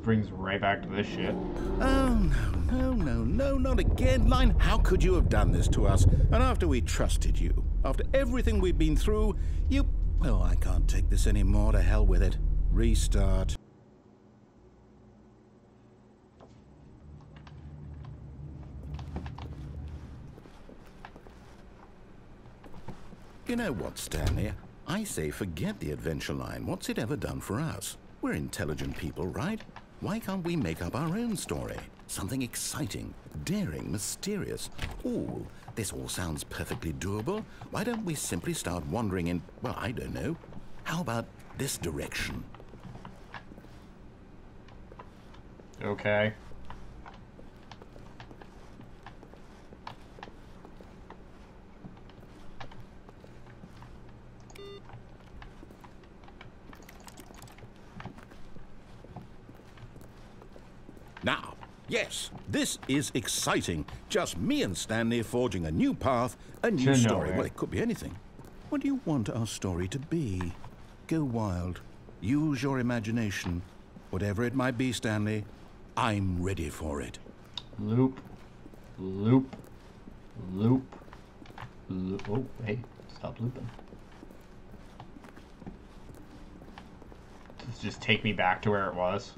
Brings right back to this shit. Oh, no, not again. Line, how could you have done this to us? And after we trusted you, after everything we've been through, you... Oh, I can't take this anymore. To hell with it. Restart. You know what, Stanley? I say forget the adventure line. What's it ever done for us? We're intelligent people, right? Why can't we make up our own story? Something exciting, daring, mysterious. Ooh, this all sounds perfectly doable. Why don't we simply start wandering in, well, I don't know. How about this direction? Okay. Now, yes, this is exciting. Just me and Stanley forging a new path, a new story. Well, it could be anything. What do you want our story to be? Go wild. Use your imagination. Whatever it might be, Stanley, I'm ready for it. Loop. Loop. Loop. Loop. Oh, hey, stop looping. Just take me back to where it was.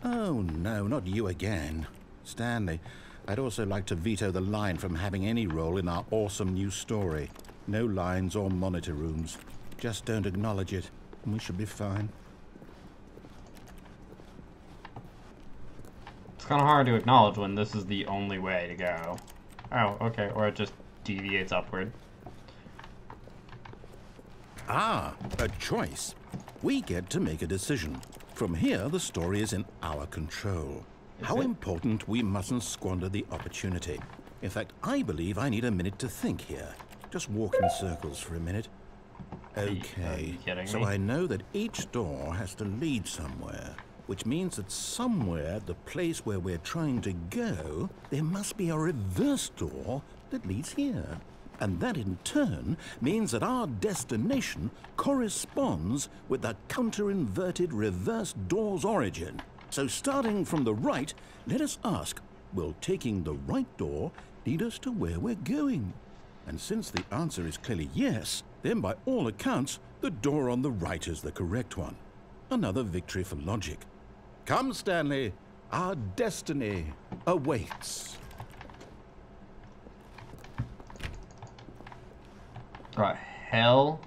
Oh, no, not you again. Stanley, I'd also like to veto the line from having any role in our awesome new story. No lines or monitor rooms. Just don't acknowledge it, and we should be fine. It's kind of hard to acknowledge when this is the only way to go. Oh, okay, or it just deviates upward. Ah, a choice. We get to make a decision. From here, the story is in our control. How important we mustn't squander the opportunity. In fact, I believe I need a minute to think here. Just walk in circles for a minute. Okay, so I know that each door has to lead somewhere, which means that somewhere at the place where we're trying to go, there must be a reverse door that leads here. And that in turn means that our destination corresponds with the counter-inverted reverse door's origin. So starting from the right, let us ask, will taking the right door lead us to where we're going? And since the answer is clearly yes, then by all accounts, the door on the right is the correct one. Another victory for logic. Come, Stanley, our destiny awaits. What hell?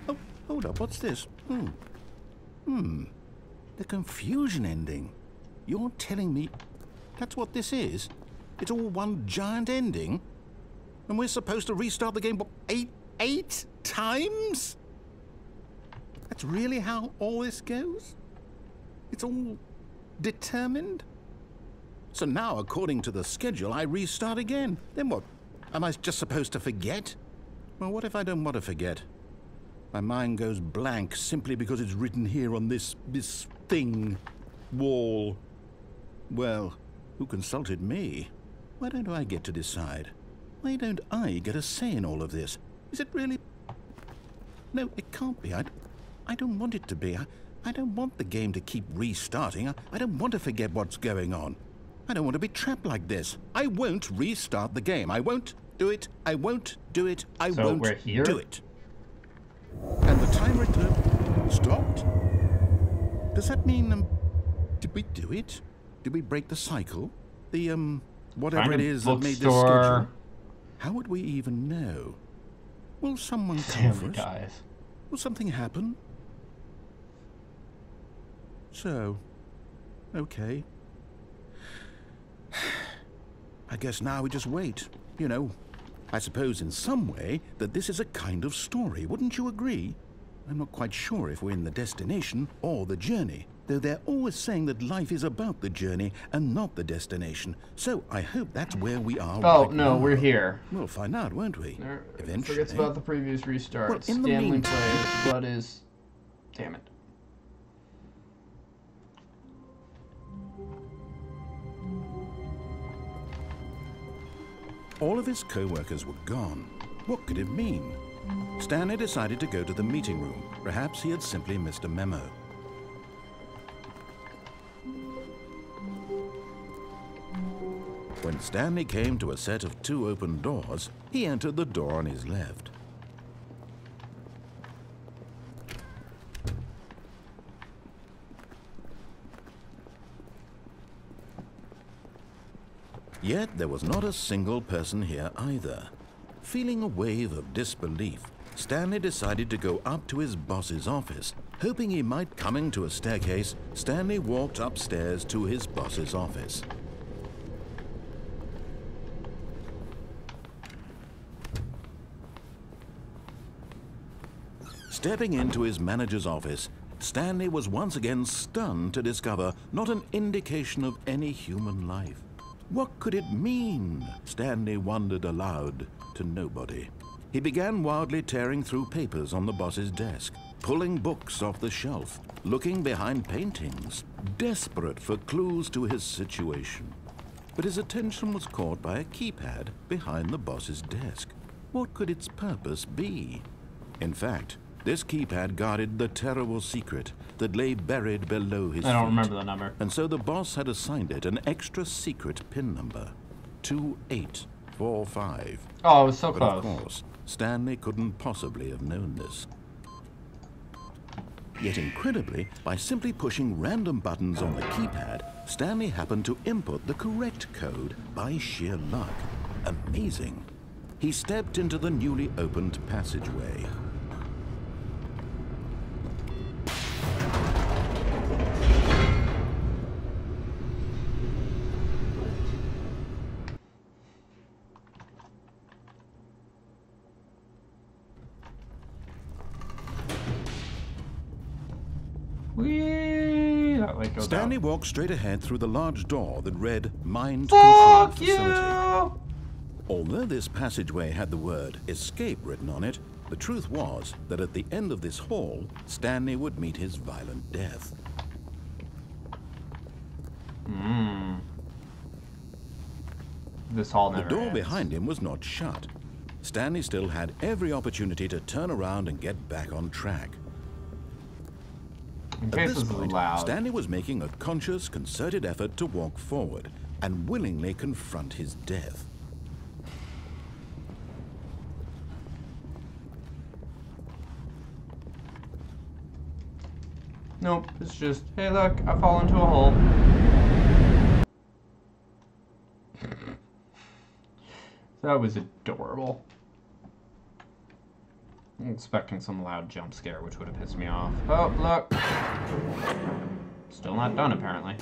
Oh, hold up, what's this? The confusion ending. You're telling me that's what this is? It's all one giant ending? And we're supposed to restart the game eight times? That's really how all this goes? It's all determined? So now, according to the schedule, I restart again. Then what? Am I just supposed to forget? Well, what if I don't want to forget? My mind goes blank simply because it's written here on this thing, wall. Well, who consulted me? Why don't I get to decide? Why don't I get a say in all of this? Is it really? No, it can't be. I don't want it to be. I don't want the game to keep restarting. I don't want to forget what's going on. I don't want to be trapped like this. I won't restart the game. I won't do it. I won't do it. I won't do it. And the timer stopped? Does that mean, did we do it? Did we break the cycle? The, whatever it is that made this schedule? How would we even know? Will someone come Stanley for us? dies. Will something happen? So, okay. I guess now we just wait. You know, I suppose in some way that this is a kind of story, wouldn't you agree? I'm not quite sure if we're in the destination or the journey, though they're always saying that life is about the journey and not the destination. So I hope that's where we are. Oh, right no, now. we're here. We'll find out, won't we? Eventually. Forgets about the previous restart. Well, in the Stanley meantime- plays, but is... Damn it. All of his co-workers were gone. What could it mean? Stanley decided to go to the meeting room. Perhaps he had simply missed a memo. When Stanley came to a set of 2 open doors, he entered the door on his left. Yet there was not a single person here either. Feeling a wave of disbelief, Stanley decided to go up to his boss's office. Hoping he might coming to a staircase, Stanley walked upstairs to his boss's office. Stepping into his manager's office, Stanley was once again stunned to discover not an indication of any human life. What could it mean? Stanley wondered aloud to nobody. He began wildly tearing through papers on the boss's desk, pulling books off the shelf, looking behind paintings, desperate for clues to his situation. But his attention was caught by a keypad behind the boss's desk. What could its purpose be? In fact, this keypad guarded the terrible secret that lay buried below his feet. I don't remember the number. And so the boss had assigned it an extra secret PIN number, 2845. Oh, it was so But close. of course, Stanley couldn't possibly have known this. Yet incredibly, by simply pushing random buttons on the keypad, Stanley happened to input the correct code by sheer luck. Amazing. He stepped into the newly opened passageway. Whee! That light goes Stanley out. walked straight ahead through the large door that read Mind Control Fuck Facility. you! Although this passageway had the word escape written on it, the truth was that at the end of this hall, Stanley would meet his violent death. This hall The never door ends. behind him was not shut. Stanley still had every opportunity to turn around and get back on track. In At case this this is point, loud. Stanley was making a conscious, concerted effort to walk forward and willingly confront his death. Nope, it's just, hey look, I fall into a hole. That was adorable. I'm expecting some loud jump scare, which would have pissed me off. Oh, look! Still not done, apparently.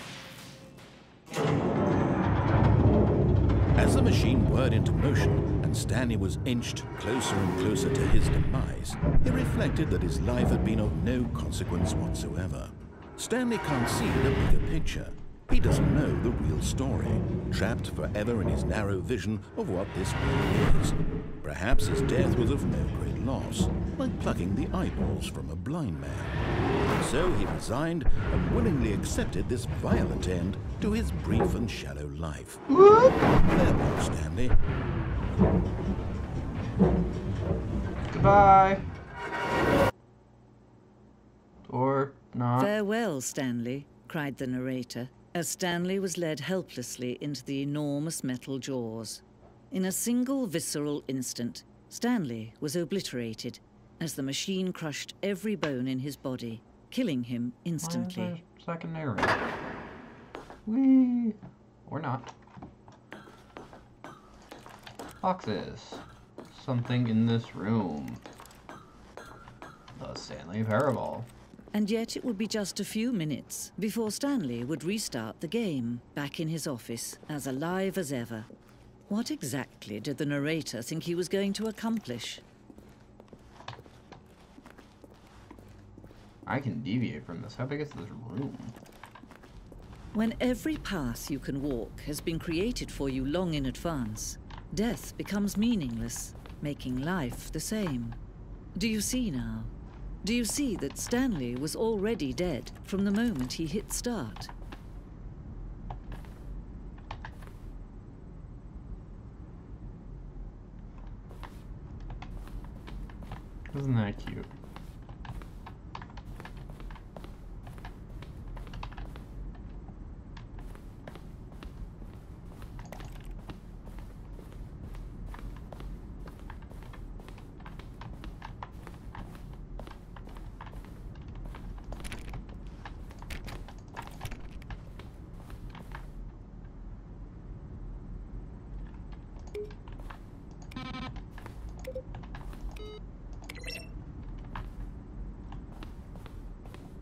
As the machine whirred into motion and Stanley was inched closer and closer to his demise, he reflected that his life had been of no consequence whatsoever. Stanley can't see the bigger picture. He doesn't know the real story, trapped forever in his narrow vision of what this world is. Perhaps his death was of no great loss, like plucking the eyeballs from a blind man. So he resigned and willingly accepted this violent end to his brief and shallow life. Farewell, Stanley. Goodbye. Or not. Farewell, Stanley, cried the narrator, as Stanley was led helplessly into the enormous metal jaws. In a single visceral instant, Stanley was obliterated as the machine crushed every bone in his body, killing him instantly. Why is there a second narrator? Whee! Or not. Boxes. Something in this room. The Stanley Parable. And yet it would be just a few minutes before Stanley would restart the game, back in his office, as alive as ever. What exactly did the narrator think he was going to accomplish? I can deviate from this. How big is this room? When every path you can walk has been created for you long in advance, death becomes meaningless, making life the same. Do you see now? Do you see that Stanley was already dead from the moment he hit start? Isn't that cute?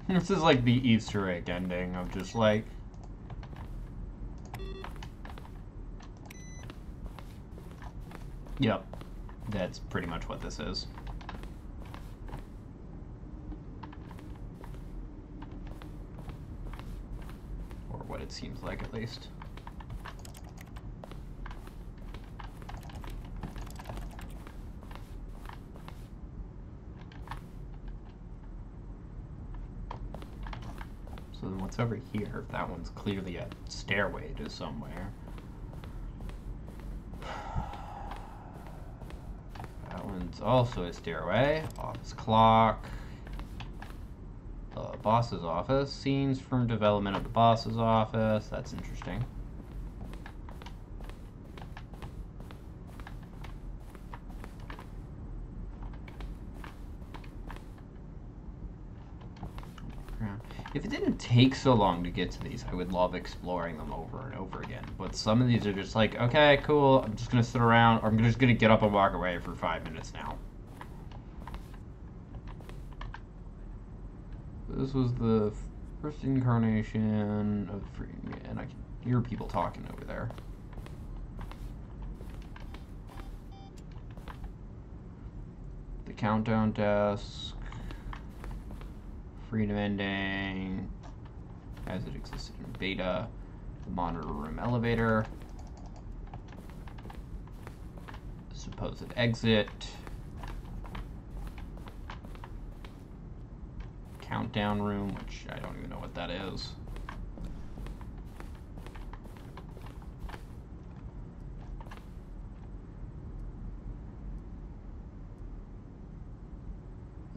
This is like the Easter egg ending of just like... Yep, that's pretty much what this is. Or what it seems like, at least. So then what's over here? That one's clearly a stairway to somewhere. That one's also a stairway. Office clock. The boss's office. Scenes from development of the boss's office. That's interesting. If it didn't take so long to get to these, I would love exploring them over and over again. But some of these are just like, okay, cool, I'm just going to sit around, or I'm just going to get up and walk away for 5 minutes now. This was the first incarnation of freedom, and I can hear people talking over there. The countdown desk. Freedom ending, as it existed in beta, the monitor room elevator, supposed exit, countdown room, which I don't even know what that is.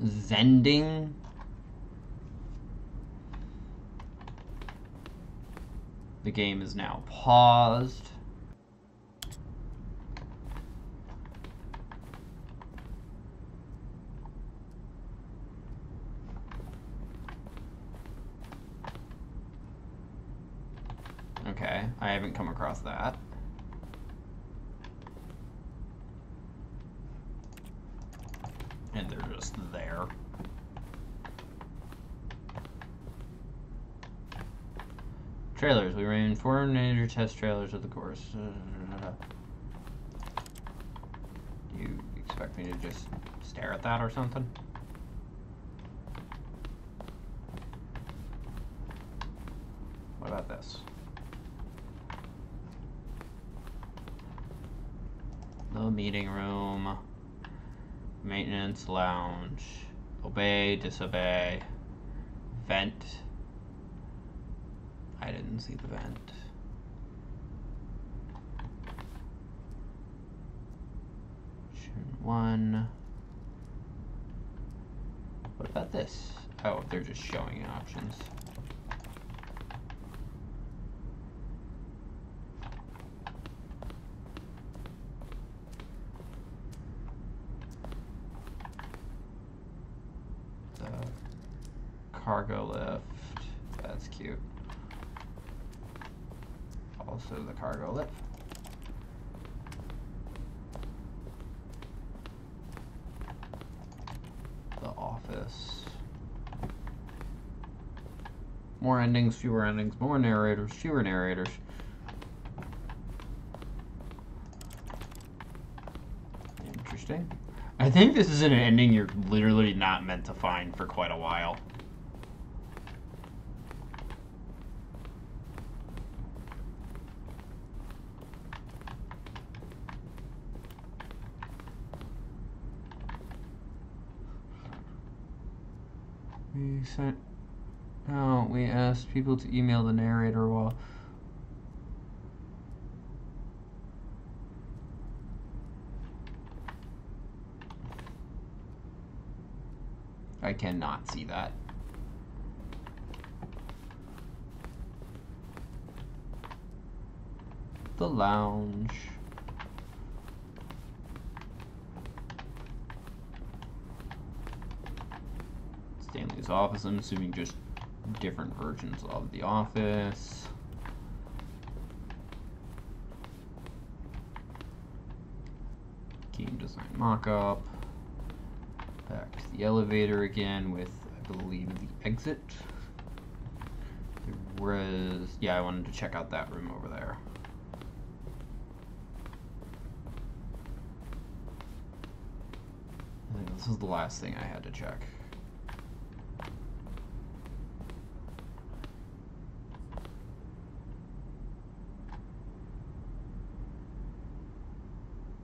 Zending. The game is now paused. Okay, I haven't come across that. And they're just there. Trailers. We ran 4 major test trailers of the course. You expect me to just stare at that or something? What about this? The meeting room. Maintenance lounge. Obey, disobey. Vent. I didn't see the vent. Option 1. What about this? Oh, they're just showing options. The cargo lift. That's cute. Also the cargo lift. this. More endings, fewer endings, more narrators, fewer narrators. Interesting. I think this is an ending you're literally not meant to find for quite a while. We asked people to email the narrator while... I cannot see that. The lounge. Stanley's office, I'm assuming just different versions of the office. Game design mock-up. Back to the elevator again with, I believe, the exit. There was, yeah, I wanted to check out that room over there. I think this is the last thing I had to check.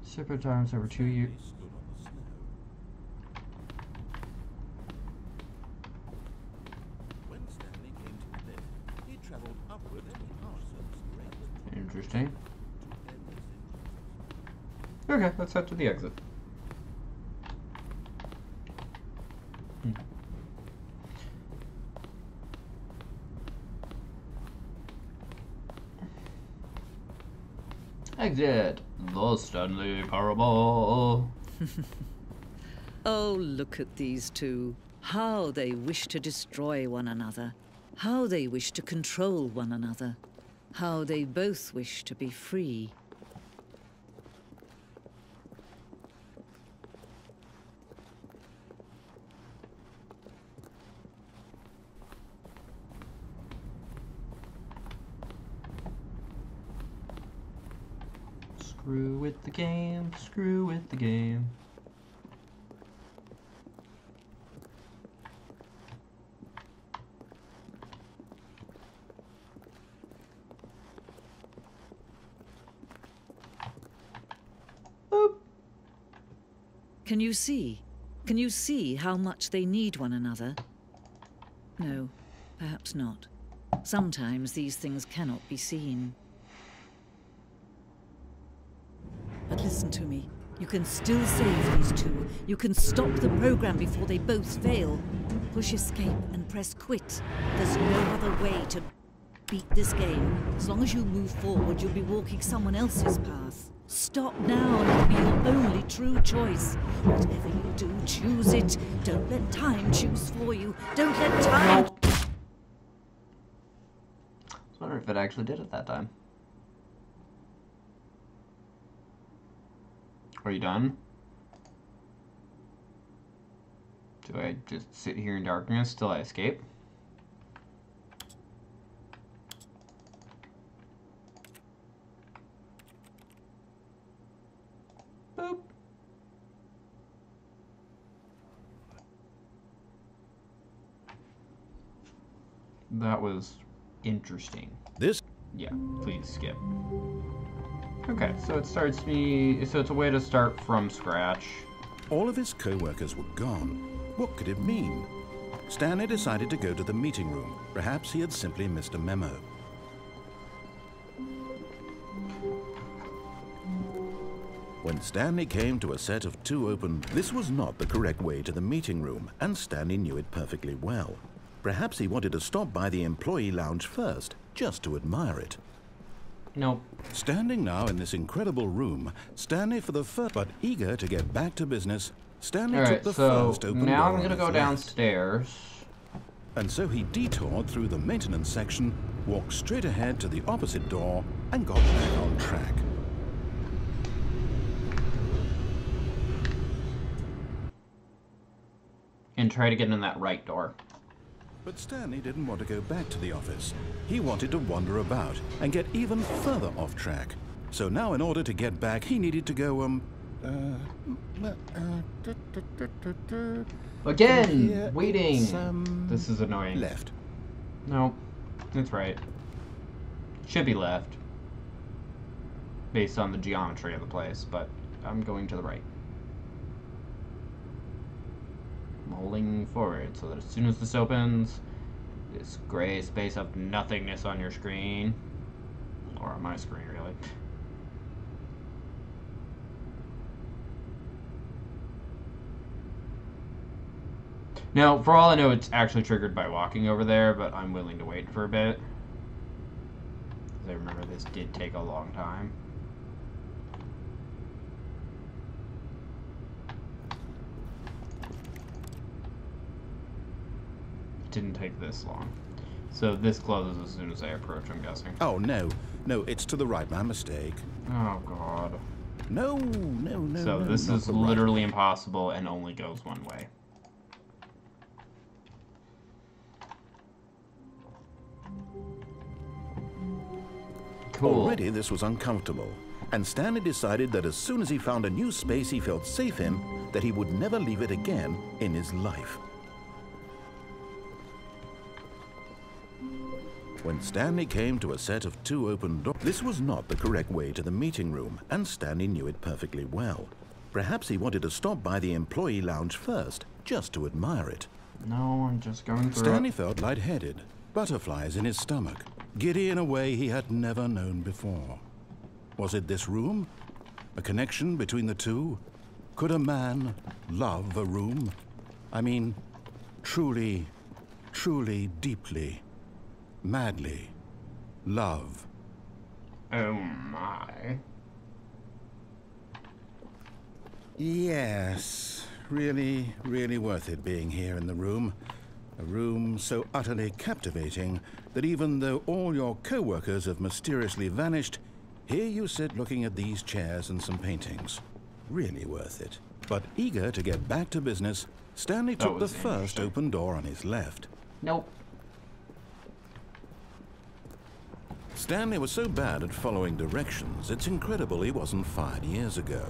Separate times over 2 years. Interesting. Okay, let's head to the exit. Exit. The Stanley Parable. Oh, look at these two. How they wish to destroy one another. How they wish to control one another. How they both wish to be free. Screw with the game, screw with the game. Boop. Can you see? Can you see how much they need one another? No, perhaps not. Sometimes these things cannot be seen. But listen to me. You can still save these two. You can stop the program before they both fail. Push escape and press quit. There's no other way to beat this game. As long as you move forward, you'll be walking someone else's path. Stop now and it'll be your only true choice. Whatever you do, choose it. Don't let time choose for you. Don't let time... I was wondering if it actually did it that time. Are you done? Do I just sit here in darkness till I escape? Boop. That was interesting. This? Yeah, please skip. Okay, so it starts me, so it's a way to start from scratch. All of his co-workers were gone. What could it mean? Stanley decided to go to the meeting room. Perhaps he had simply missed a memo. When Stanley came to a set of two open, this was not the correct way to the meeting room, and Stanley knew it perfectly well. Perhaps he wanted to stop by the employee lounge first, just to admire it. Nope. Standing now in this incredible room, Stanley for the first, but eager to get back to business, Stanley took the first open door. Now I'm going to on go his downstairs. left. And so he detoured through the maintenance section, walked straight ahead to the opposite door, and got back on track. and try to get in that right door. But Stanley didn't want to go back to the office. He wanted to wander about and get even further off track. So now in order to get back, he needed to go, Again! here, Waiting! This is annoying. left. No, that's right. Should be left. Based on the geometry of the place, but I'm going to the right. I'm holding forward so that as soon as this opens, this gray space of nothingness on your screen, or on my screen really. Now, for all I know, it's actually triggered by walking over there, but I'm willing to wait for a bit. 'Cause I remember this did take a long time. It didn't take this long. So this closes as soon as I approach, I'm guessing. Oh, no. No, it's to the right. My mistake. Oh, God. No, no, no, So no, this not is the right. literally impossible and only goes one way. Cool. Already this was uncomfortable, and Stanley decided that as soon as he found a new space he felt safe in, that he would never leave it again in his life. When Stanley came to a set of 2 open doors, this was not the correct way to the meeting room, and Stanley knew it perfectly well. Perhaps he wanted to stop by the employee lounge first, just to admire it. No, I'm just going through Stanley it. felt lightheaded, butterflies in his stomach, giddy in a way he had never known before. Was it this room? A connection between the two? Could a man love a room? I mean, truly, truly, deeply, madly love. Oh my. Yes, really, really worth it being here in the room. A room so utterly captivating that even though all your co-workers have mysteriously vanished, here you sit looking at these chairs and some paintings. Really worth it. But eager to get back to business, Stanley took the was first interesting. open door on his left. Nope. Stanley was so bad at following directions, it's incredible he wasn't fired years ago.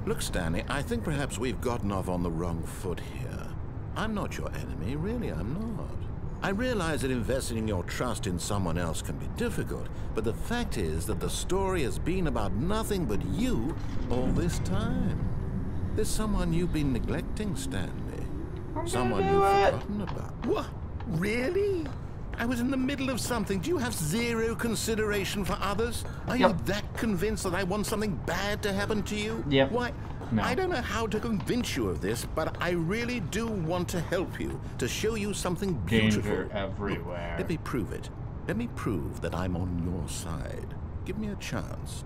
Look, Stanley, I think perhaps we've gotten off on the wrong foot here. I'm not your enemy, really, I'm not. I realize that investing your trust in someone else can be difficult, but the fact is that the story has been about nothing but you all this time. There's someone you've been neglecting, Stanley. Someone you've forgotten about. What? Really? I was in the middle of something. Do you have zero consideration for others? Are you that convinced that I want something bad to happen to you? Yep. Why? No. I don't know how to convince you of this, but I really do want to help you, to show you something beautiful. Danger everywhere. Let me prove it. Let me prove that I'm on your side. Give me a chance.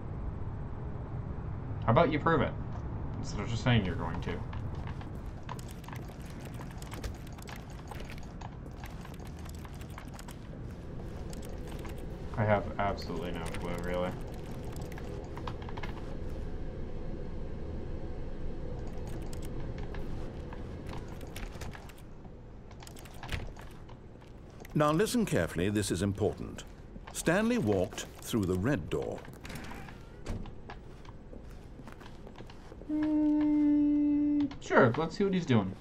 How about you prove it? Instead of just saying you're going to. I have absolutely no clue, really. Now listen carefully, this is important. Stanley walked through the red door. Sure, let's see what he's doing.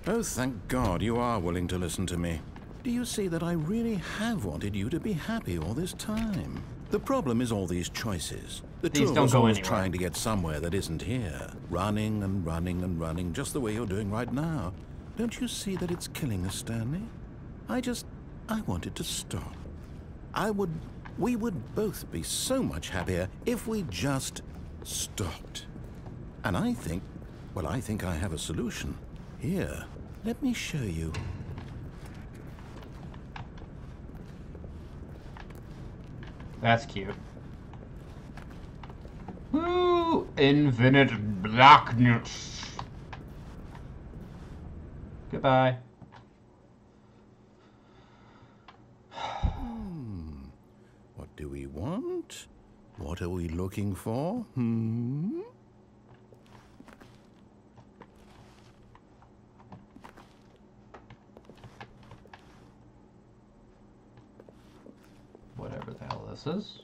Oh, thank God you are willing to listen to me. Do you see that I really have wanted you to be happy all this time? The problem is all these choices. The These two don't of us go always anywhere. trying to get somewhere that isn't here. Running and running and running, just the way you're doing right now. Don't you see that it's killing us, Stanley? I wanted to stop. We would both be so much happier if we just stopped. And I think I have a solution. Here, let me show you. That's cute. Woo! Infinite blackness. Goodbye. What do we want? What are we looking for? this is?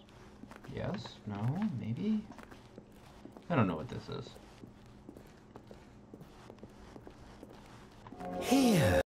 Yes? No? Maybe? I don't know what this is. Here.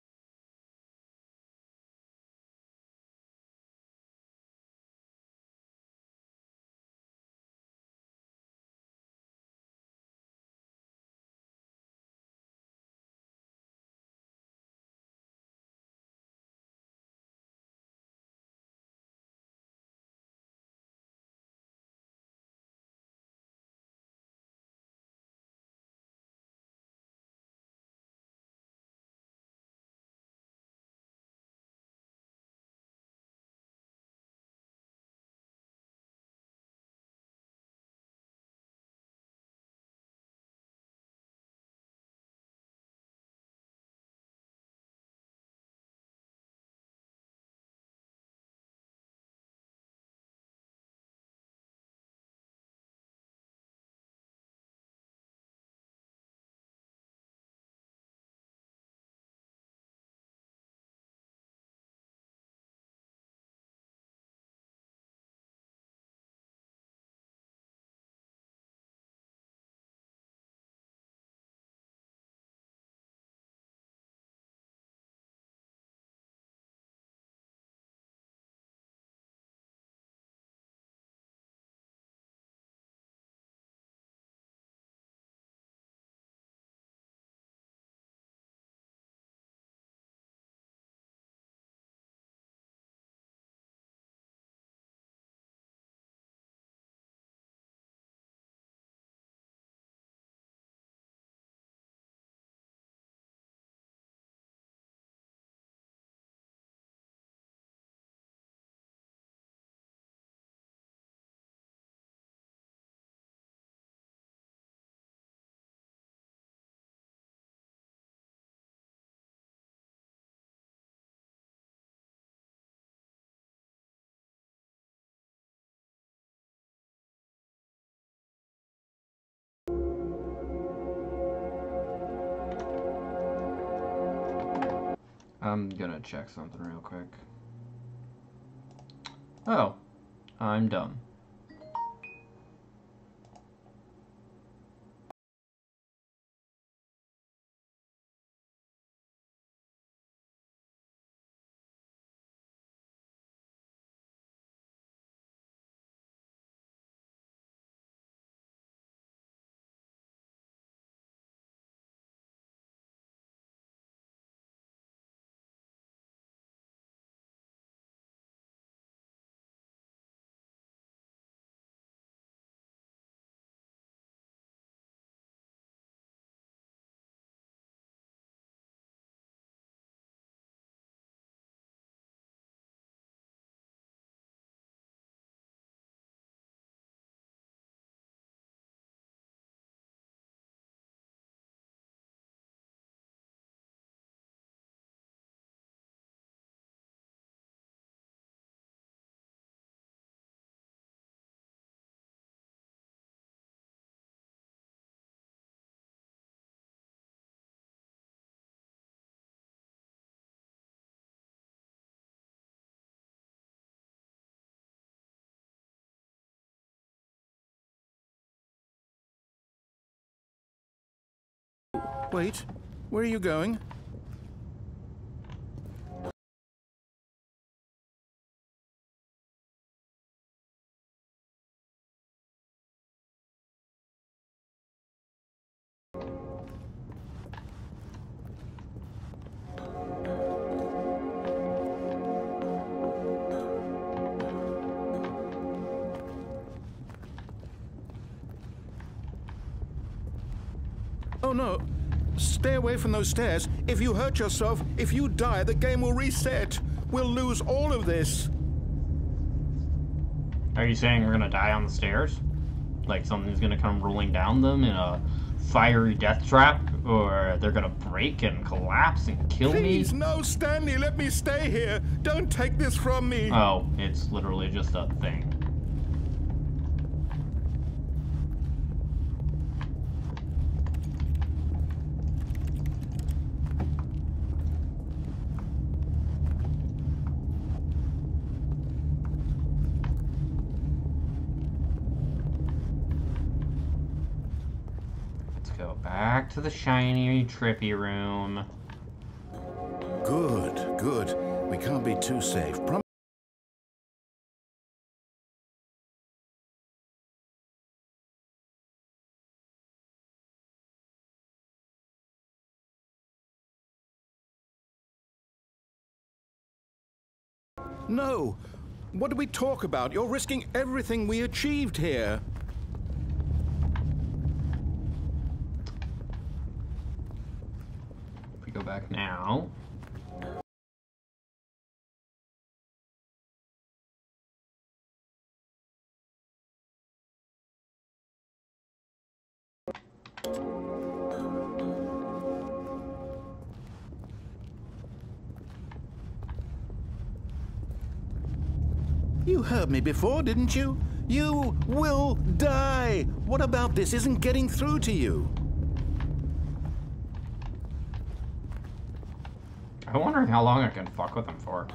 I'm gonna check something real quick. Oh, I'm done. Wait, where are you going? Oh no, stay away from those stairs. If you hurt yourself, if you die, the game will reset. We'll lose all of this. Are you saying we're gonna die on the stairs? Like something's gonna come rolling down them in a fiery death trap? Or they're gonna break and collapse and kill me? Please, no, Stanley, let me stay here. Don't take this from me. Oh, it's literally just a thing. go back to the shiny, trippy room. Good, good. We can't be too safe. No! What do we talk about? You're risking everything we achieved here. If we go back now... You heard me before, didn't you? You will die! What about this isn't getting through to you? I'm wondering how long I can fuck with him for.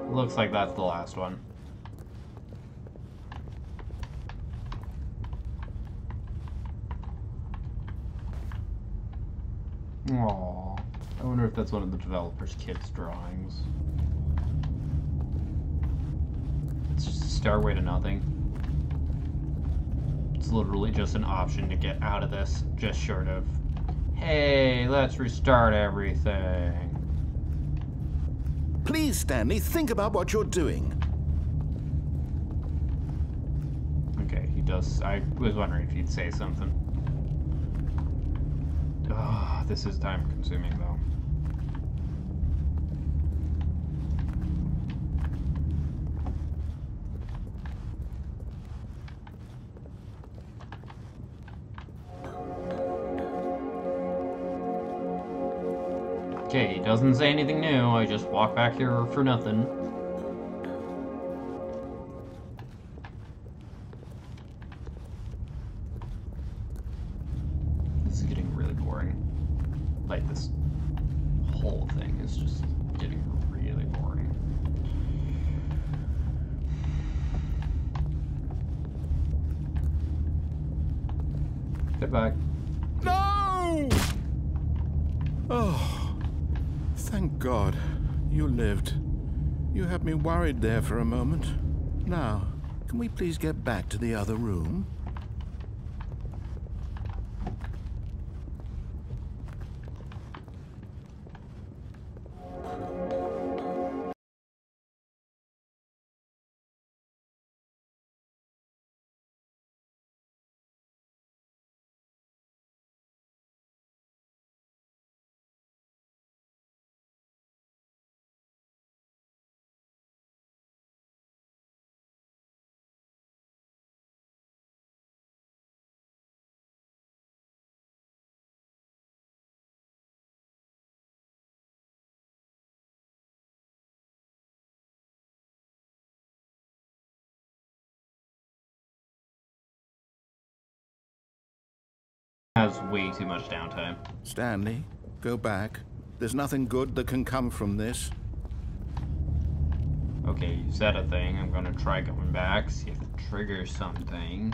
Looks like that's the last one. Aww. I wonder if that's one of the developer's kids' drawings. It's just a stairway to nothing. It's literally just an option to get out of this, just short of, hey, let's restart everything. Please, Stanley, think about what you're doing. Okay, he does. I was wondering if he'd say something. Oh, this is time consuming though. Okay, he doesn't say anything new. I just walk back here for nothing. This is getting really boring. Like, this whole thing is just getting really boring. Get back. No! Oh. Thank God. You lived. You had me worried there for a moment. Now, can we please get back to the other room? Has way too much downtime. Stanley, go back. There's nothing good that can come from this. Okay, you said a thing. I'm gonna try going back, see if it triggers something.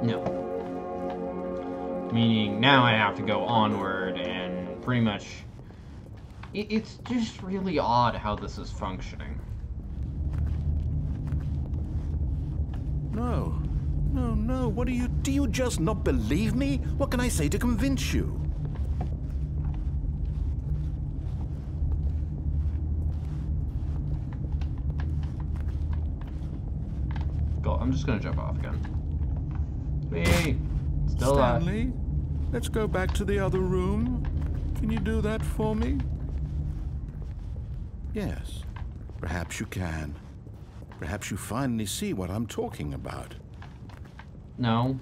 No. Meaning now I have to go onward and pretty much... It's just really odd how this is functioning. No. No, no. What do you just not believe me? What can I say to convince you? Go, I'm just gonna jump off again. Wait, still alive. Stanley, let's go back to the other room. Can you do that for me? Yes, perhaps you can. Perhaps you finally see what I'm talking about. No.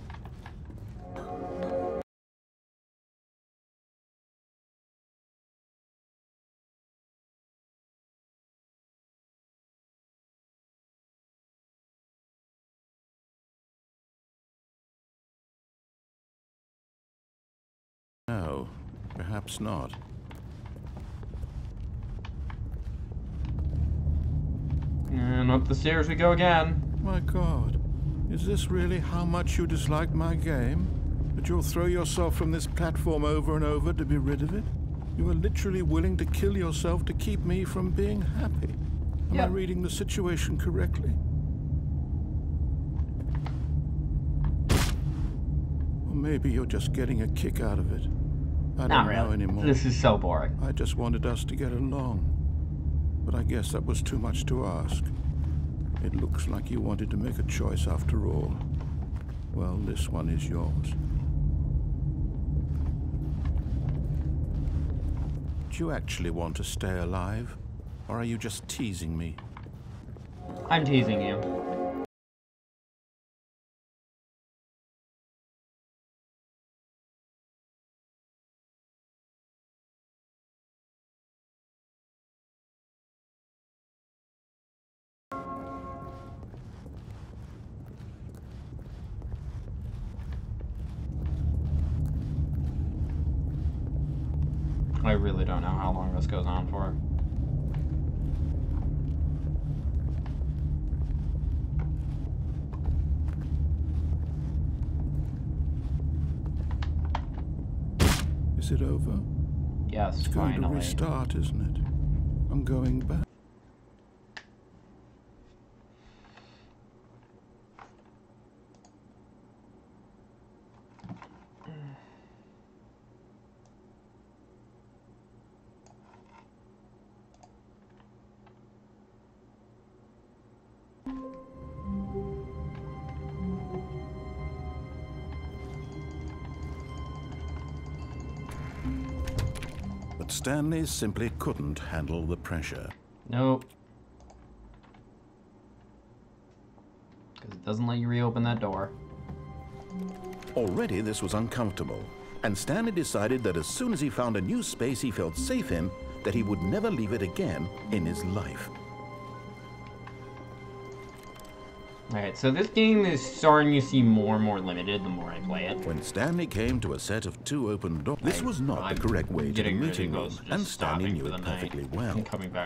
No, perhaps not. And up the stairs we go again. My God, is this really how much you dislike my game? That you'll throw yourself from this platform over and over to be rid of it? You are literally willing to kill yourself to keep me from being happy. Am I reading the situation correctly? Or maybe you're just getting a kick out of it. I don't know anymore. This is so boring. I just wanted us to get along. But I guess that was too much to ask. It looks like you wanted to make a choice after all. Well, this one is yours. Do you actually want to stay alive? Or are you just teasing me? I'm teasing you. I really don't know how long this goes on for. Is it over? Yes, It's going finally. to restart, isn't it? I'm going back. But Stanley simply couldn't handle the pressure. Nope. Because it doesn't let you reopen that door. Already this was uncomfortable, and Stanley decided that as soon as he found a new space he felt safe in, that he would never leave it again in his life. Alright, so this game is starting to seem more and more limited the more I play it. When Stanley came to a set of 2 open doors, this was not the correct way to the meeting room, and Stanley knew it perfectly well.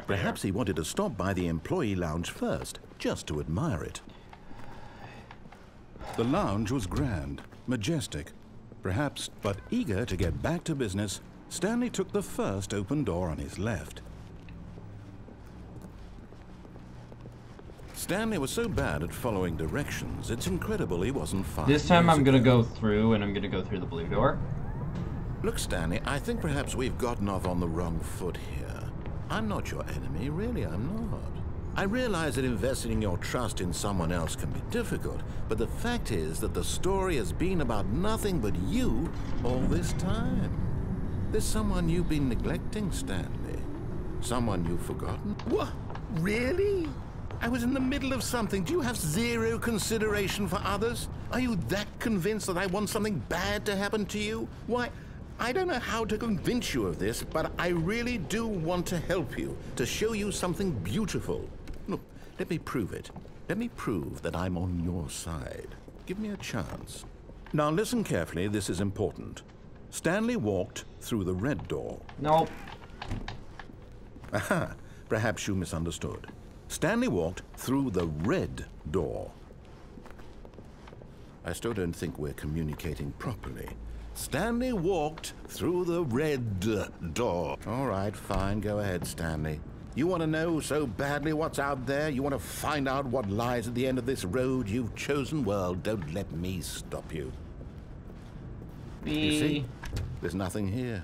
Perhaps he wanted to stop by the employee lounge first, just to admire it. The lounge was grand, majestic, perhaps, but eager to get back to business, Stanley took the first open door on his left. Stanley was so bad at following directions, it's incredible he wasn't far. This time I'm gonna go through, and I'm gonna go through the blue door. Look, Stanley, I think perhaps we've gotten off on the wrong foot here. I'm not your enemy, really, I'm not. I realize that investing your trust in someone else can be difficult, but the fact is that the story has been about nothing but you all this time. There's someone you've been neglecting, Stanley. Someone you've forgotten. What? Really? I was in the middle of something. Do you have zero consideration for others? Are you that convinced that I want something bad to happen to you? Why, I don't know how to convince you of this, but I really do want to help you, to show you something beautiful. Look, let me prove it. Let me prove that I'm on your side. Give me a chance. Now listen carefully, this is important. Stanley walked through the red door. Nope. Aha, perhaps you misunderstood. Stanley walked through the red door. I still don't think we're communicating properly. Stanley walked through the red door. All right, fine, go ahead, Stanley. You want to know so badly what's out there? You want to find out what lies at the end of this road you've chosen? Well, don't let me stop you. You see, there's nothing here.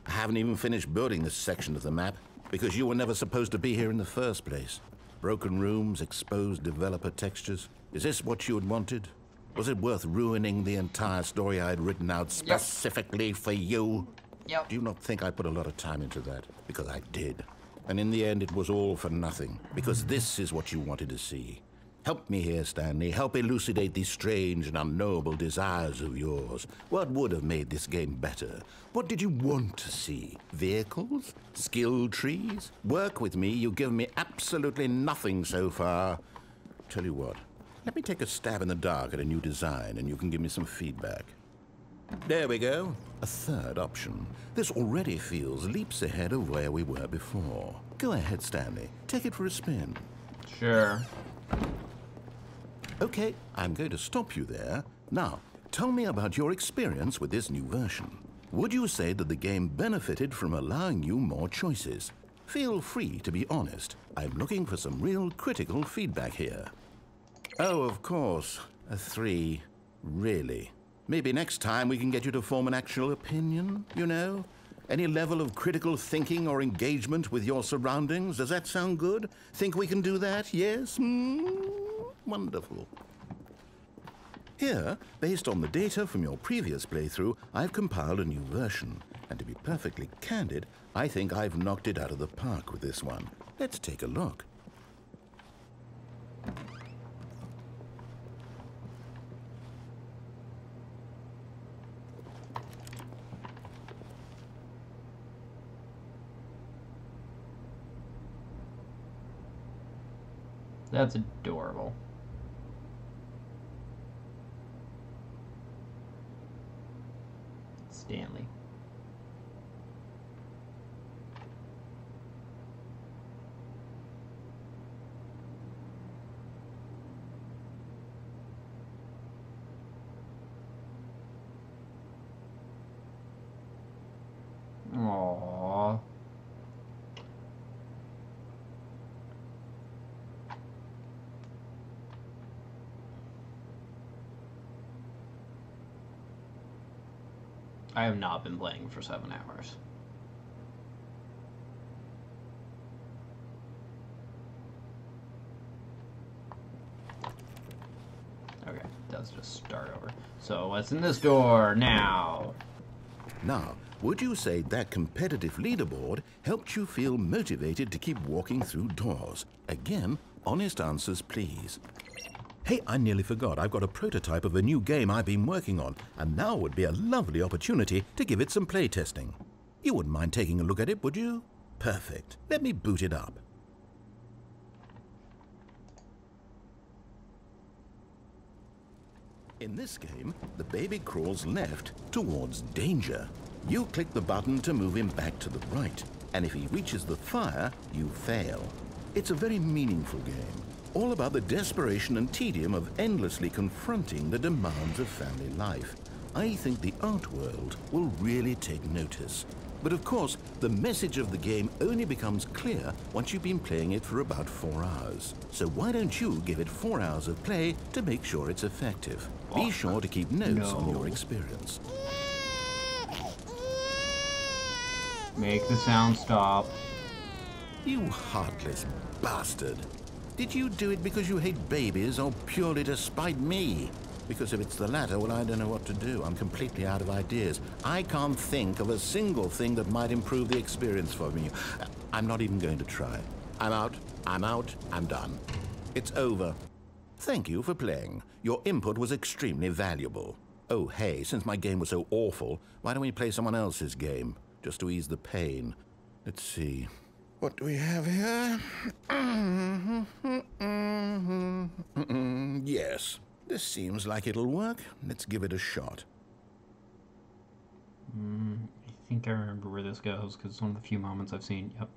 I haven't even finished building this section of the map because you were never supposed to be here in the first place. Broken rooms, exposed developer textures. Is this what you had wanted? Was it worth ruining the entire story I had written out specifically for you? Yep. Do you not think I put a lot of time into that? Because I did. And in the end, it was all for nothing. Because this is what you wanted to see. Help me here, Stanley. Help elucidate these strange and unknowable desires of yours. What would have made this game better? What did you want to see? Vehicles? Skill trees? Work with me. You've given me absolutely nothing so far. Tell you what, let me take a stab in the dark at a new design and you can give me some feedback. There we go. A third option. This already feels leaps ahead of where we were before. Go ahead, Stanley. Take it for a spin. Sure. Okay, I'm going to stop you there. Now, tell me about your experience with this new version. Would you say that the game benefited from allowing you more choices? Feel free to be honest. I'm looking for some real critical feedback here. Oh, of course. A 3. Really? Maybe next time we can get you to form an actual opinion, you know? Any level of critical thinking or engagement with your surroundings? Does that sound good? Think we can do that? Yes? Wonderful. Here, based on the data from your previous playthrough, I've compiled a new version. And to be perfectly candid, I think I've knocked it out of the park with this one. Let's take a look. That's adorable. Stanley. Aww. I have not been playing for 7 hours. Okay, it does just start over. So what's in this door now? Now, would you say that competitive leaderboard helped you feel motivated to keep walking through doors? Again, honest answers, please. Hey, I nearly forgot. I've got a prototype of a new game I've been working on, and now would be a lovely opportunity to give it some playtesting. You wouldn't mind taking a look at it, would you? Perfect. Let me boot it up. In this game, the baby crawls left towards danger. You click the button to move him back to the right, and if he reaches the fire, you fail. It's a very meaningful game. All about the desperation and tedium of endlessly confronting the demands of family life. I think the art world will really take notice. But of course, the message of the game only becomes clear once you've been playing it for about 4 hours. So why don't you give it 4 hours of play to make sure it's effective? Be sure to keep notes on your experience. Make the sound stop. You heartless bastard. Did you do it because you hate babies or purely to spite me? Because if it's the latter, well, I don't know what to do. I'm completely out of ideas. I can't think of a single thing that might improve the experience for me. I'm not even going to try. I'm out, I'm done. It's over. Thank you for playing. Your input was extremely valuable. Oh, hey, since my game was so awful, why don't we play someone else's game? Just to ease the pain. Let's see. What do we have here? Yes, this seems like it'll work. Let's give it a shot. I think I remember where this goes, because it's one of the few moments I've seen. Yep.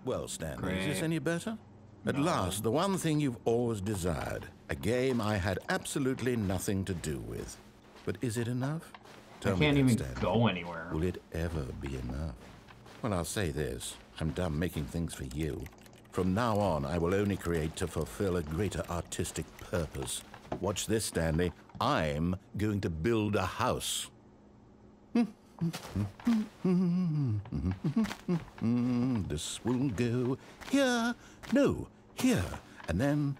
Well, Stanley, Great. is this any better? At No. last, the one thing you've always desired. A game I had absolutely nothing to do with. But is it enough? Tell I me can't that, even Stanley. go anywhere. Will it ever be enough? Well, I'll say this. I'm done making things for you. From now on, I will only create to fulfill a greater artistic purpose. Watch this, Stanley. I'm going to build a house. This will go here. No, here. And then...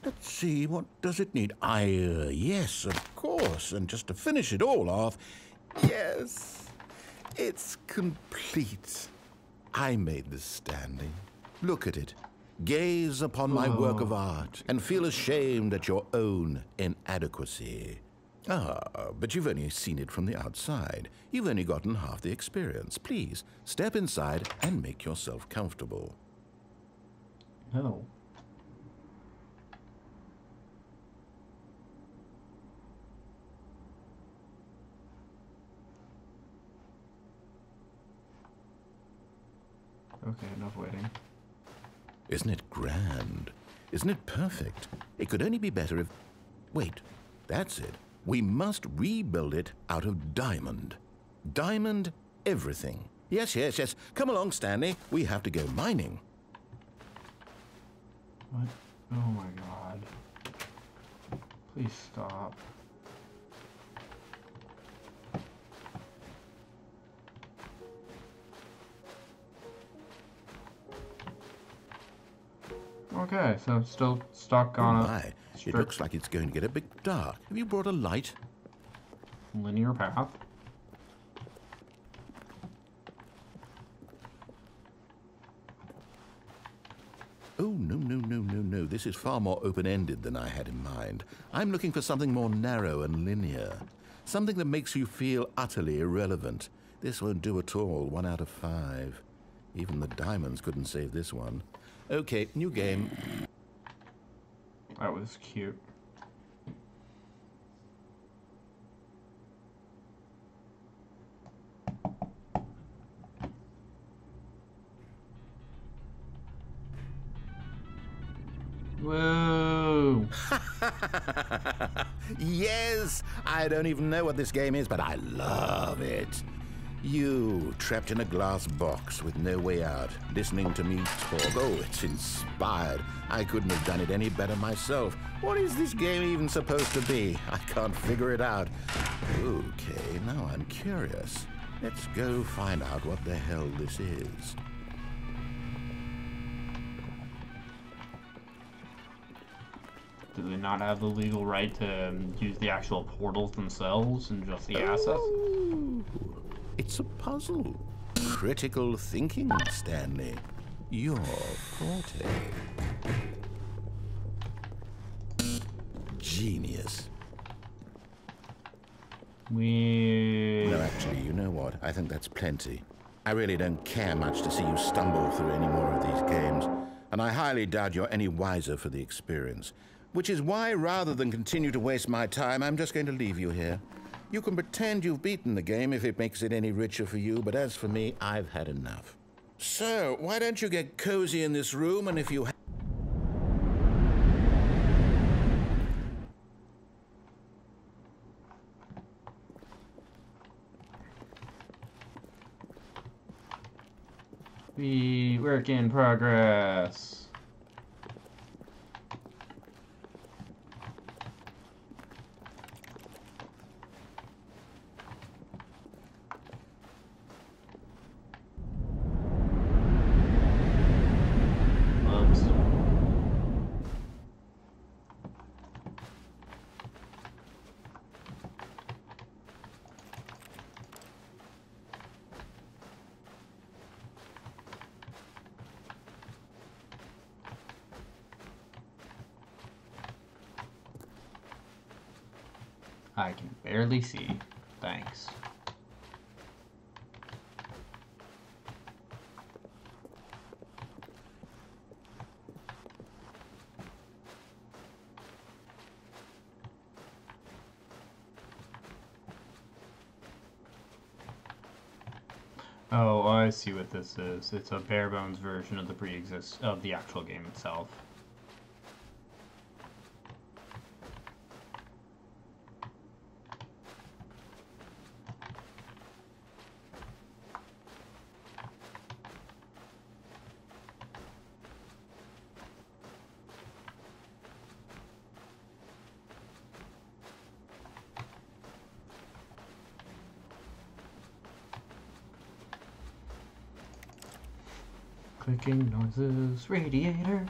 Let's see, what does it need? Yes, of course. And just to finish it all off, yes, it's complete. I made this, Stanley. Look at it. Gaze upon my work of art and feel ashamed at your own inadequacy. Ah, but you've only seen it from the outside. You've only gotten half the experience. Please, step inside and make yourself comfortable. No. Okay, enough waiting. Isn't it grand? Isn't it perfect? It could only be better if... Wait, that's it. We must rebuild it out of diamond. Diamond everything. Yes, yes, yes. Come along, Stanley. We have to go mining. What? Oh my god. Please stop. Okay, so I'm still stuck on My, it looks like it's going to get a bit dark. Have you brought a light? Linear path. Oh, no, no, no, no, no. This is far more open-ended than I had in mind. I'm looking for something more narrow and linear. Something that makes you feel utterly irrelevant. This won't do at all. 1 out of 5. Even the diamonds couldn't save this one. Okay, new game. That was cute. Whoa! Yes! I don't even know what this game is, but I love it. You, trapped in a glass box with no way out, listening to me talk. Oh, it's inspired. I couldn't have done it any better myself. What is this game even supposed to be? I can't figure it out. Okay, now I'm curious. Let's go find out what the hell this is. Do they not have the legal right to use the actual portals themselves and just the assets? Ooh, it's a puzzle. Critical thinking, Stanley. Your forte. Genius. No, actually, you know what? I think that's plenty. I really don't care much to see you stumble through any more of these games, and I highly doubt you're any wiser for the experience. Which is why, rather than continue to waste my time, I'm just going to leave you here. You can pretend you've beaten the game if it makes it any richer for you, but as for me, I've had enough. So, why don't you get cozy in this room, and if you Work in progress. I can barely see. Thanks. Oh, I see what this is. It's a bare bones version of the actual game itself. Clicking noises, radiator.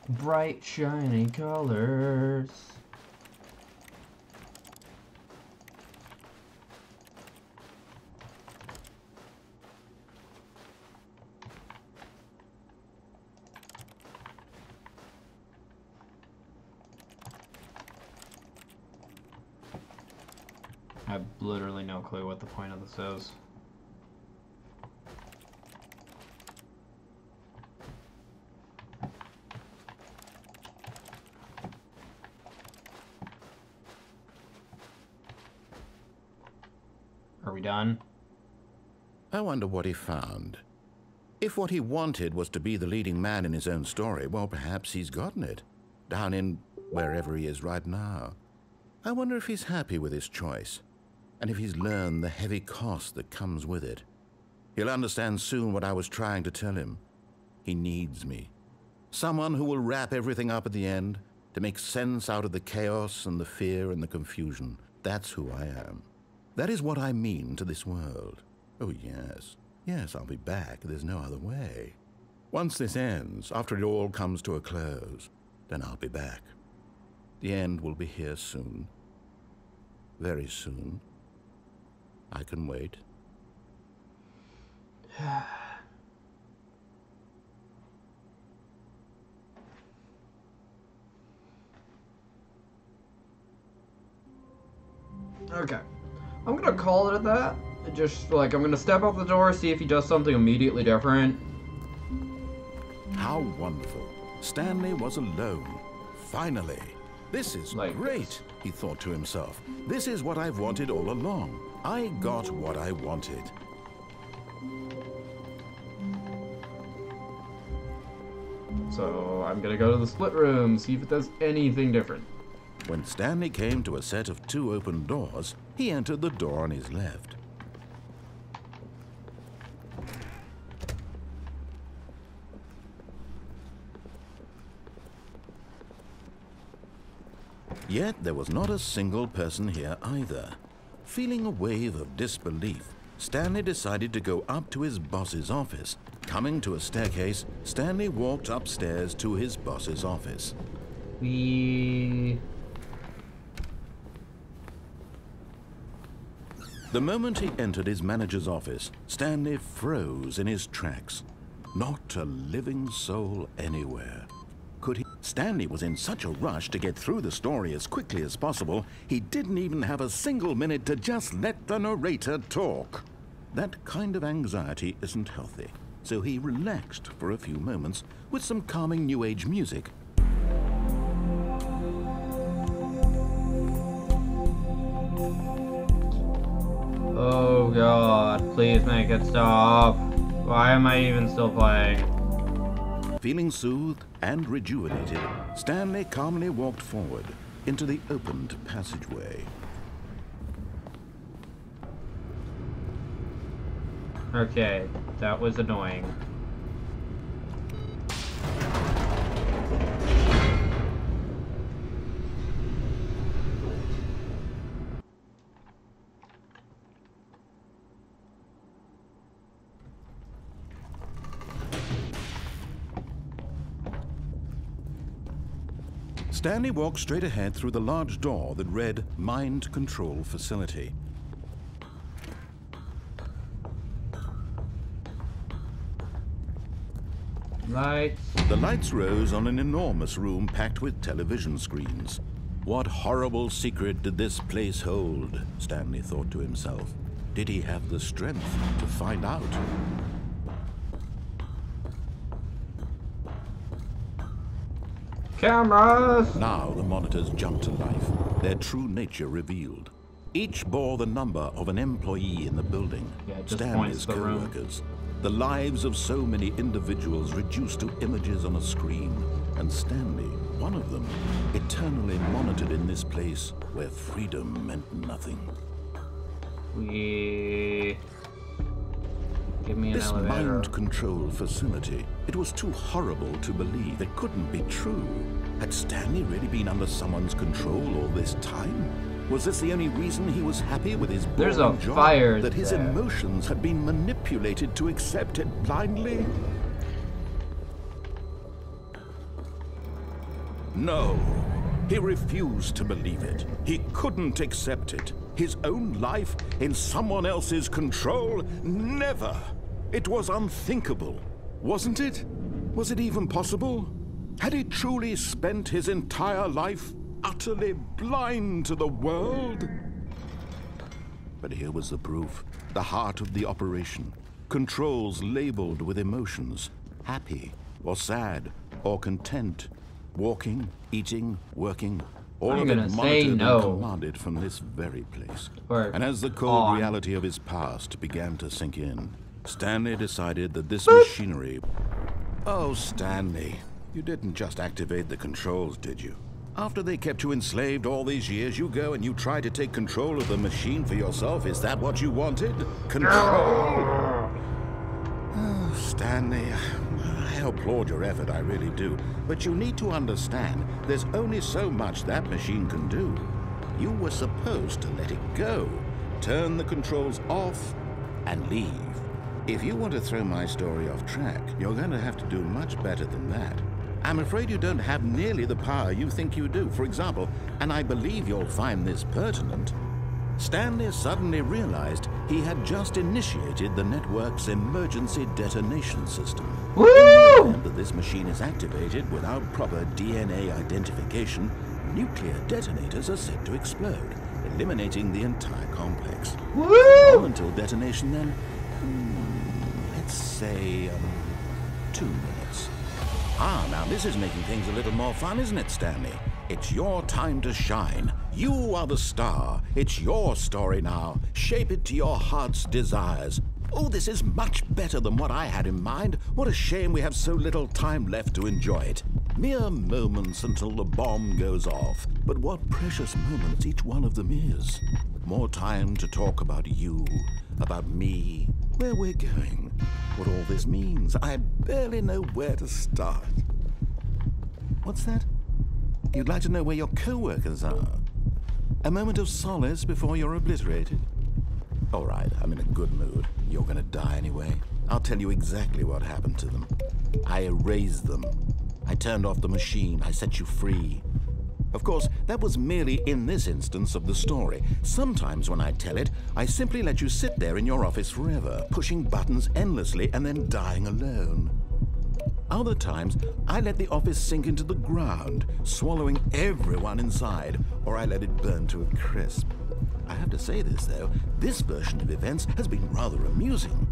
Bright, shiny colors. I have literally no clue what the point of this is. done? I wonder what he found. If what he wanted was to be the leading man in his own story, well, perhaps he's gotten it. Down in wherever he is right now. I wonder if he's happy with his choice, and if he's learned the heavy cost that comes with it. He'll understand soon what I was trying to tell him. He needs me. Someone who will wrap everything up at the end, to make sense out of the chaos and the fear and the confusion. That's who I am. That is what I mean to this world. Oh, yes. Yes, I'll be back. There's no other way. Once this ends, after it all comes to a close, then I'll be back. The end will be here soon. Very soon. I can wait. Okay. I'm gonna call it at that. Just like, I'm gonna step out the door, see if he does something immediately different. How wonderful. Stanley was alone. Finally. This is great, he thought to himself. This is what I've wanted all along. I got what I wanted. So, I'm gonna go to the split room, see if it does anything different. When Stanley came to a set of 2 open doors, he entered the door on his left. Yet there was not a single person here either. Feeling a wave of disbelief, Stanley decided to go up to his boss's office. Coming to a staircase, Stanley walked upstairs to his boss's office. The moment he entered his manager's office, Stanley froze in his tracks. Not a living soul anywhere. Could he? Stanley was in such a rush to get through the story as quickly as possible, he didn't even have a single minute to just let the narrator talk. That kind of anxiety isn't healthy, so he relaxed for a few moments with some calming New Age music. Oh God, please make it stop. Why am I even still playing? Feeling soothed and rejuvenated, Stanley calmly walked forward into the opened passageway. Okay, that was annoying. Stanley walked straight ahead through the large door that read Mind Control Facility. Lights. The lights rose on an enormous room packed with television screens. What horrible secret did this place hold? Stanley thought to himself. Did he have the strength to find out? Cameras! Now the monitors jumped to life, their true nature revealed. Each bore the number of an employee in the building, Yeah, it just Stanley's points the room. co-workers. The lives of so many individuals reduced to images on a screen, and Stanley, one of them, eternally monitored in this place where freedom meant nothing. Give me an This elevator. mind control facility, it was too horrible to believe. It couldn't be true. Had Stanley really been under someone's control all this time? Was this the only reason he was happy with his There's boring a job? fire That his there. emotions had been manipulated to accept it blindly? No. He refused to believe it. He couldn't accept it. His own life in someone else's control? Never. It was unthinkable, wasn't it? Was it even possible? Had he truly spent his entire life utterly blind to the world? But here was the proof. The heart of the operation. Controls labeled with emotions. Happy, or sad, or content. Walking, eating, working, All I'm of gonna it say monitored and no. commanded from this very place. Or And as the cold on. reality of his past began to sink in, Stanley decided that this machinery... Oh, Stanley, you didn't just activate the controls, did you? After they kept you enslaved all these years, you go and you try to take control of the machine for yourself? Is that what you wanted? Control? Oh, Stanley, I applaud your effort, I really do. But you need to understand, there's only so much that machine can do. You were supposed to let it go, turn the controls off, and leave. If you want to throw my story off track, you're going to have to do much better than that. I'm afraid you don't have nearly the power you think you do. For example, and I believe you'll find this pertinent, Stanley suddenly realized he had just initiated the network's emergency detonation system. Woo! In the event that this machine is activated without proper DNA identification, nuclear detonators are set to explode, eliminating the entire complex. Woo! How long until detonation then? Let's say 2 minutes. Ah, now this is making things a little more fun, isn't it, Stanley? It's your time to shine. You are the star. It's your story now. Shape it to your heart's desires. Oh, this is much better than what I had in mind. What a shame we have so little time left to enjoy it. Mere moments until the bomb goes off. But what precious moments each one of them is. More time to talk about you, about me, where we're going, what all this means. I barely know where to start. What's that? You'd like to know where your co-workers are? A moment of solace before you're obliterated? All right, I'm in a good mood. You're gonna die anyway. I'll tell you exactly what happened to them. I erased them. I turned off the machine. I set you free. Of course, that was merely in this instance of the story. Sometimes when I tell it, I simply let you sit there in your office forever, pushing buttons endlessly and then dying alone. Other times, I let the office sink into the ground, swallowing everyone inside, or I let it burn to a crisp. I have to say this, though, this version of events has been rather amusing.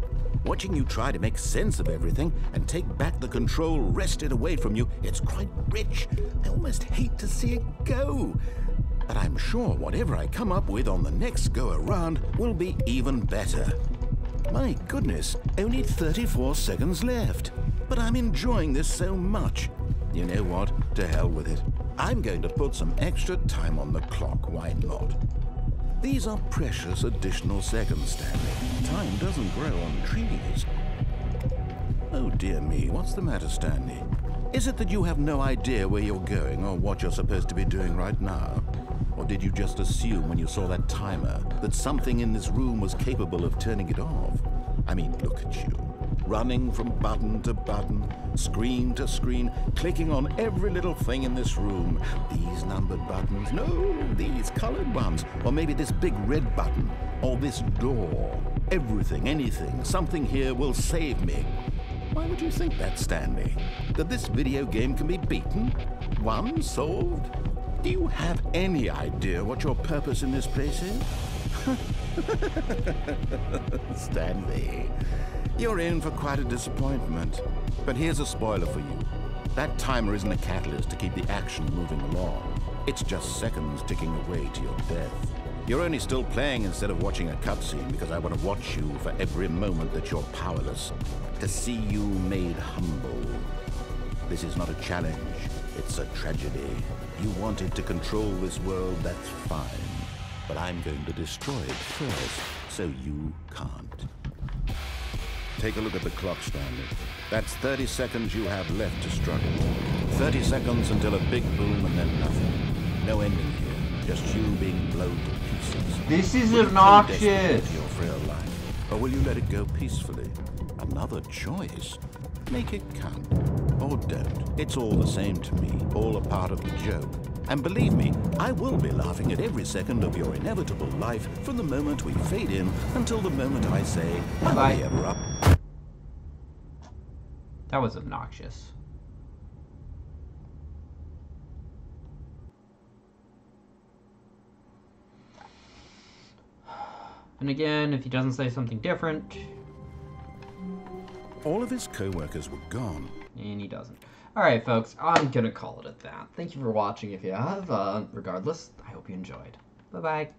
Watching you try to make sense of everything and take back the control wrested away from you, it's quite rich. I almost hate to see it go. But I'm sure whatever I come up with on the next go-around will be even better. My goodness, only 34 seconds left. But I'm enjoying this so much. You know what? To hell with it. I'm going to put some extra time on the clock, why not? These are precious additional seconds, Stanley. Time doesn't grow on trees. Oh dear me, what's the matter, Stanley? Is it that you have no idea where you're going or what you're supposed to be doing right now? Or did you just assume when you saw that timer that something in this room was capable of turning it off? I mean, look at you. Running from button to button, screen to screen, clicking on every little thing in this room. These numbered buttons, no, these colored ones. Or maybe this big red button, or this door. Everything, anything, something here will save me. Why would you think that, Stanley? That this video game can be beaten? Won? Solved? Do you have any idea what your purpose in this place is? Stanley, you're in for quite a disappointment. But here's a spoiler for you. That timer isn't a catalyst to keep the action moving along. It's just seconds ticking away to your death. You're only still playing instead of watching a cutscene because I want to watch you for every moment that you're powerless. To see you made humble. This is not a challenge. It's a tragedy. You wanted to control this world, that's fine. But I'm going to destroy it first, so you can't. Take a look at the clock, Stanley. That's 30 seconds you have left to struggle. 30 seconds until a big boom and then nothing. No ending here. Just you being blown to pieces. This is Will you obnoxious. cling desperately to your frail life, or will you let it go peacefully? Another choice. Make it count. Or don't. It's all the same to me. All a part of the joke. And believe me, I will be laughing at every second of your inevitable life from the moment we fade in until the moment I say, am I ever up? That was obnoxious. And again, if he doesn't say something different, All of his co-workers were gone. And he doesn't. Alright, folks, I'm gonna call it at that. Thank you for watching if you have. Regardless, I hope you enjoyed. Bye-bye.